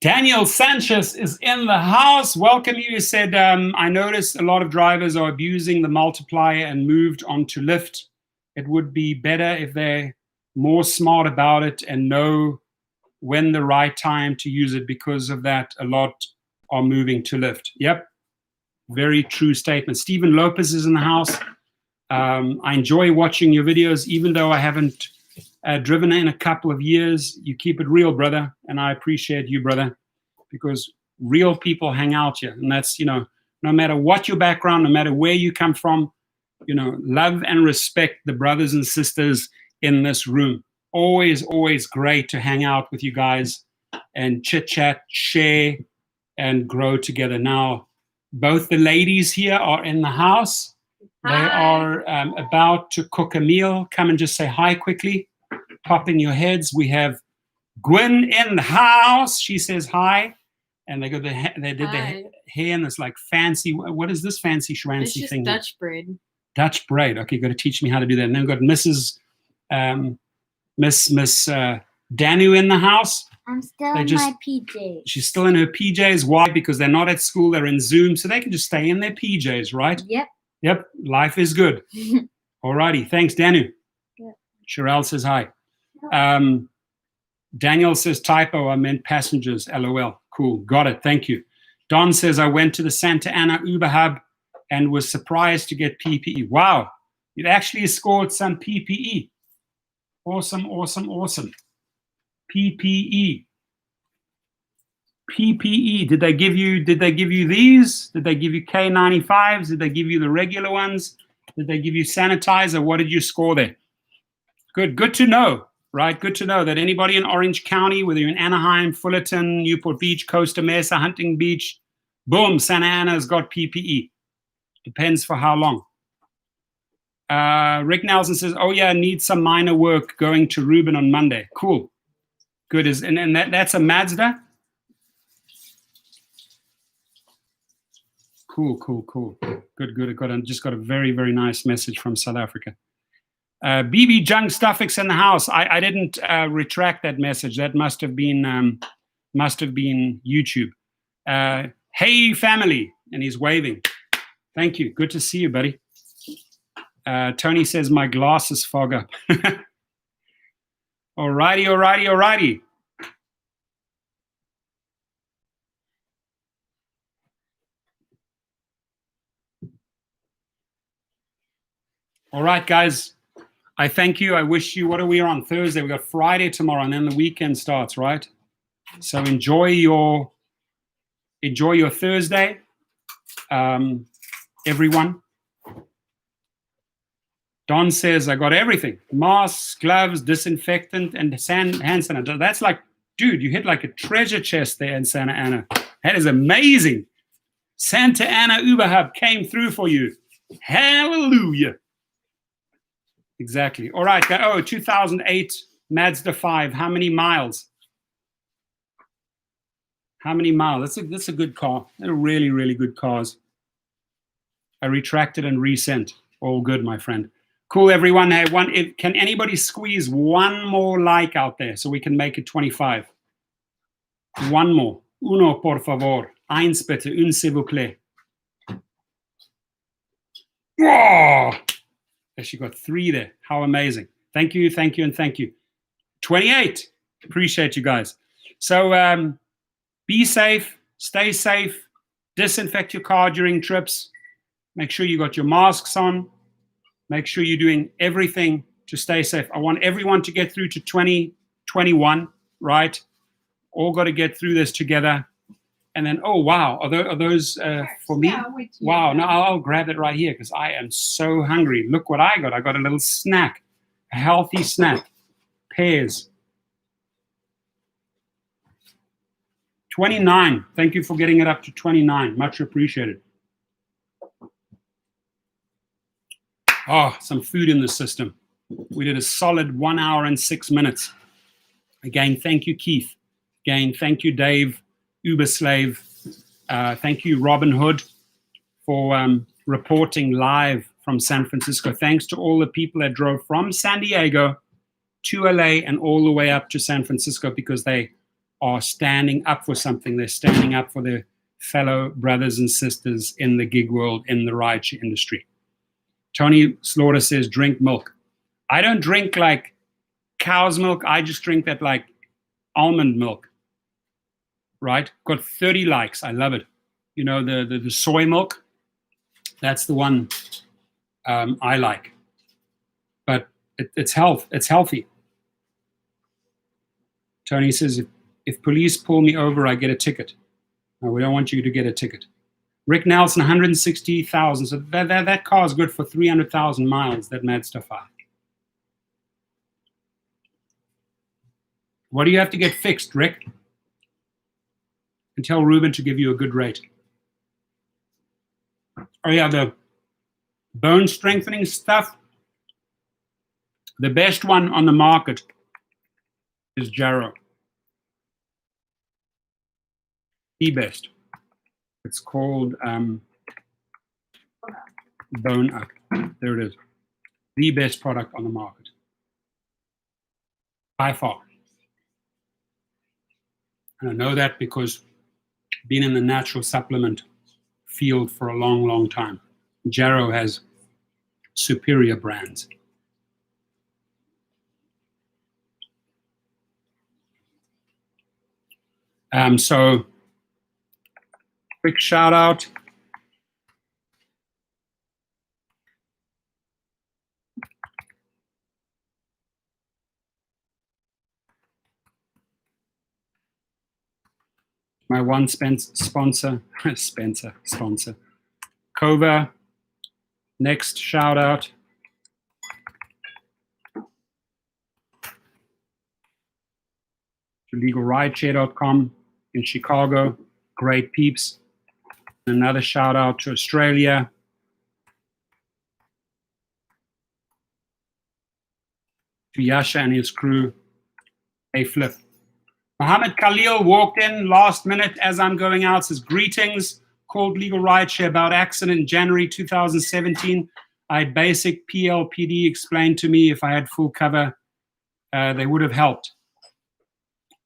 Daniel Sanchez is in the house. Welcome you. He said, I noticed a lot of drivers are abusing the multiplier and moved on to Lyft. It would be better if they're more smart about it and know when the right time to use it. Because of that, a lot are moving to Lyft. Yep. Very true statement. Stephen Lopez is in the house. I enjoy watching your videos, even though I haven't driven in a couple of years. You keep it real, brother, and I appreciate you, brother, because real people hang out here, and that's, no matter what your background, no matter where you come from, love and respect the brothers and sisters in this room. Always, always great to hang out with you guys and chit-chat, share, and grow together. Now, both the ladies here are in the house. They are about to cook a meal. Come and just say hi quickly. Pop in your heads. We have Gwen in the house. She says hi. And they did the hair, and it's like fancy. What is this fancy schwancy it's just thing? Dutch braid. Dutch braid. Okay, got to teach me how to do that. And then we've got Miss Danu in the house. I'm still in my PJs. She's still in her PJs. Why? Because they're not at school. They're in Zoom, so they can just stay in their PJs, right? Yep. Life is good. Alrighty. Thanks, Danu. Yeah. Sherelle says hi. Daniel says typo. I meant passengers. LOL. Cool. Got it. Thank you. Don says I went to the Santa Ana Uber Hub and was surprised to get PPE. Wow. You actually scored some PPE. Awesome. Awesome. Awesome. PPE. PPE. Did they give you these? Did they give you K95s? Did they give you the regular ones? Did they give you sanitizer? What did you score there? Good to know, right? Good to know that anybody in Orange County, whether you're in Anaheim, Fullerton, Newport Beach, Costa Mesa, Hunting Beach, boom, Santa Ana's got PPE. Depends for how long. Rick Nelson says, oh yeah, need some minor work going to Ruben on Monday. Cool. Good. And that's a Mazda? Cool. Good. I just got a very, very nice message from South Africa. BB Jung Stuffix in the house. I didn't retract that message. That must have been YouTube. Hey family, and he's waving. Thank you. Good to see you, buddy. Tony says my glasses fog up. Alrighty. All right, guys. I thank you. I wish you, what are we on Thursday? We got Friday tomorrow, and then the weekend starts, right? So enjoy your Thursday, everyone. Don says, I got everything. Masks, gloves, disinfectant, and hand sanitizer. That's like, dude, you hit like a treasure chest there in Santa Ana. That is amazing. Santa Ana Uber Hub came through for you. Hallelujah. Exactly. All right. 2008 Mazda 5. How many miles? That's a good car. They're really, really good cars. I retracted and resent. All good, my friend. Cool, everyone. Hey, can anybody squeeze one more like out there so we can make it 25? One more. Uno, por favor. Eins bitte. Un, s'il vous plaît. Whoa! She got 3 there. How amazing. Thank you, and thank you. 28. Appreciate you guys. So be safe, stay safe, disinfect your car during trips. Make sure you got your masks on. Make sure you're doing everything to stay safe. I want everyone to get through to 2021, right? All got to get through this together. And then, oh, wow, are those for me? Wow, no, I'll grab it right here because I am so hungry. Look what I got. I got a little snack, a healthy snack, pears. 29. Thank you for getting it up to 29. Much appreciated. Oh, some food in the system. We did a solid 1 hour and 6 minutes. Again, thank you, Keith. Again, thank you, Dave. Uber slave. Thank you, Robin Hood, for reporting live from San Francisco. Thanks to all the people that drove from San Diego to LA and all the way up to San Francisco because they are standing up for something. They're standing up for their fellow brothers and sisters in the gig world, in the rideshare industry. Tony Slaughter says, drink milk. I don't drink like cow's milk. I just drink that like almond milk. Right? Got 30 likes. I love it. You know, the soy milk, that's the one I like. But it's healthy. Tony says, if police pull me over, I get a ticket. No, we don't want you to get a ticket. Rick Nelson, 160,000. So that car is good for 300,000 miles, that Mazda 5. What do you have to get fixed, Rick? And tell Ruben to give you a good rate. Oh yeah, the bone strengthening stuff. The best one on the market is Jarrow. The best. It's called Bone Up. There it is. The best product on the market. By far. And I know that because been in the natural supplement field for a long, long time. Jarrow has superior brands. So, quick shout out. My one sponsor, sponsor. Kova, next shout out. To legalrideshare.com in Chicago, great peeps. Another shout out to Australia. To Yasha and his crew. Hey, Flip. Mohammed Khalil walked in last minute as I'm going out, says, greetings, called Legal Rideshare about accident in January 2017. I had basic PLPD explained to me if I had full cover, they would have helped.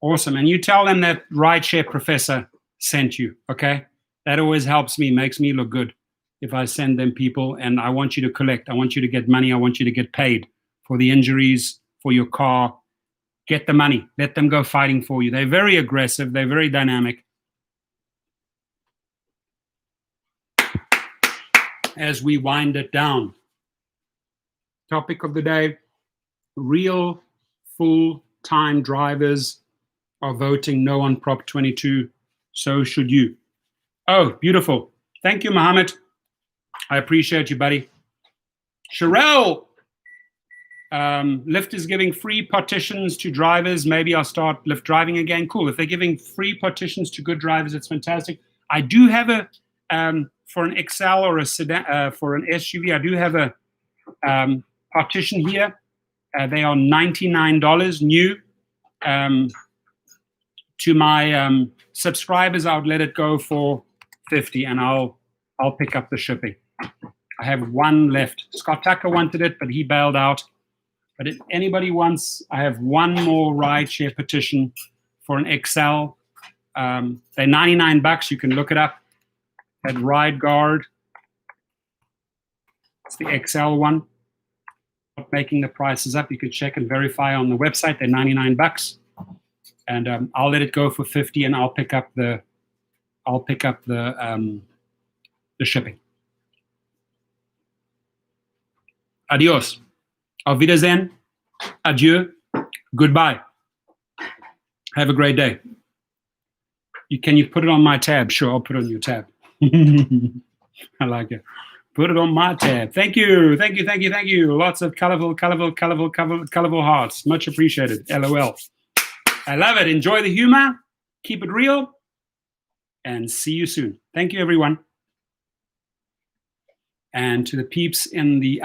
Awesome. And you tell them that Rideshare Professor sent you, okay? That always helps me, makes me look good. if I send them people, and I want you to collect. I want you to get money. I want you to get paid for the injuries, for your car. Get the money. Let them go fighting for you. They're very aggressive. They're very dynamic. As we wind it down, topic of the day, real full-time drivers are voting no on Prop 22. So should you. Oh, beautiful. Thank you, Mohammed. I appreciate you, buddy. Sherelle, Lyft is giving free partitions to drivers. Maybe I'll start Lyft driving again. Cool. If they're giving free partitions to good drivers, it's fantastic. I do have a, for an XL or a sedan, for an SUV, I do have a partition here. They are $99 new. To my subscribers, I would let it go for $50, and I'll pick up the shipping. I have one left. Scott Tucker wanted it, but he bailed out. But if anybody wants, I have one more rideshare petition for an XL. They're $99. You can look it up at Ride Guard. It's the XL one. Not making the prices up. You can check and verify on the website. They're $99. And I'll let it go for $50, and I'll pick up the shipping. Adios. Auf Wiedersehen. Adieu. Goodbye. Have a great day. Can you put it on my tab? Sure, I'll put it on your tab. I like it. Put it on my tab. Thank you. Thank you. Thank you. Thank you. Lots of colorful hearts. Much appreciated. LOL. I love it. Enjoy the humor. Keep it real. And see you soon. Thank you, everyone. And to the peeps in the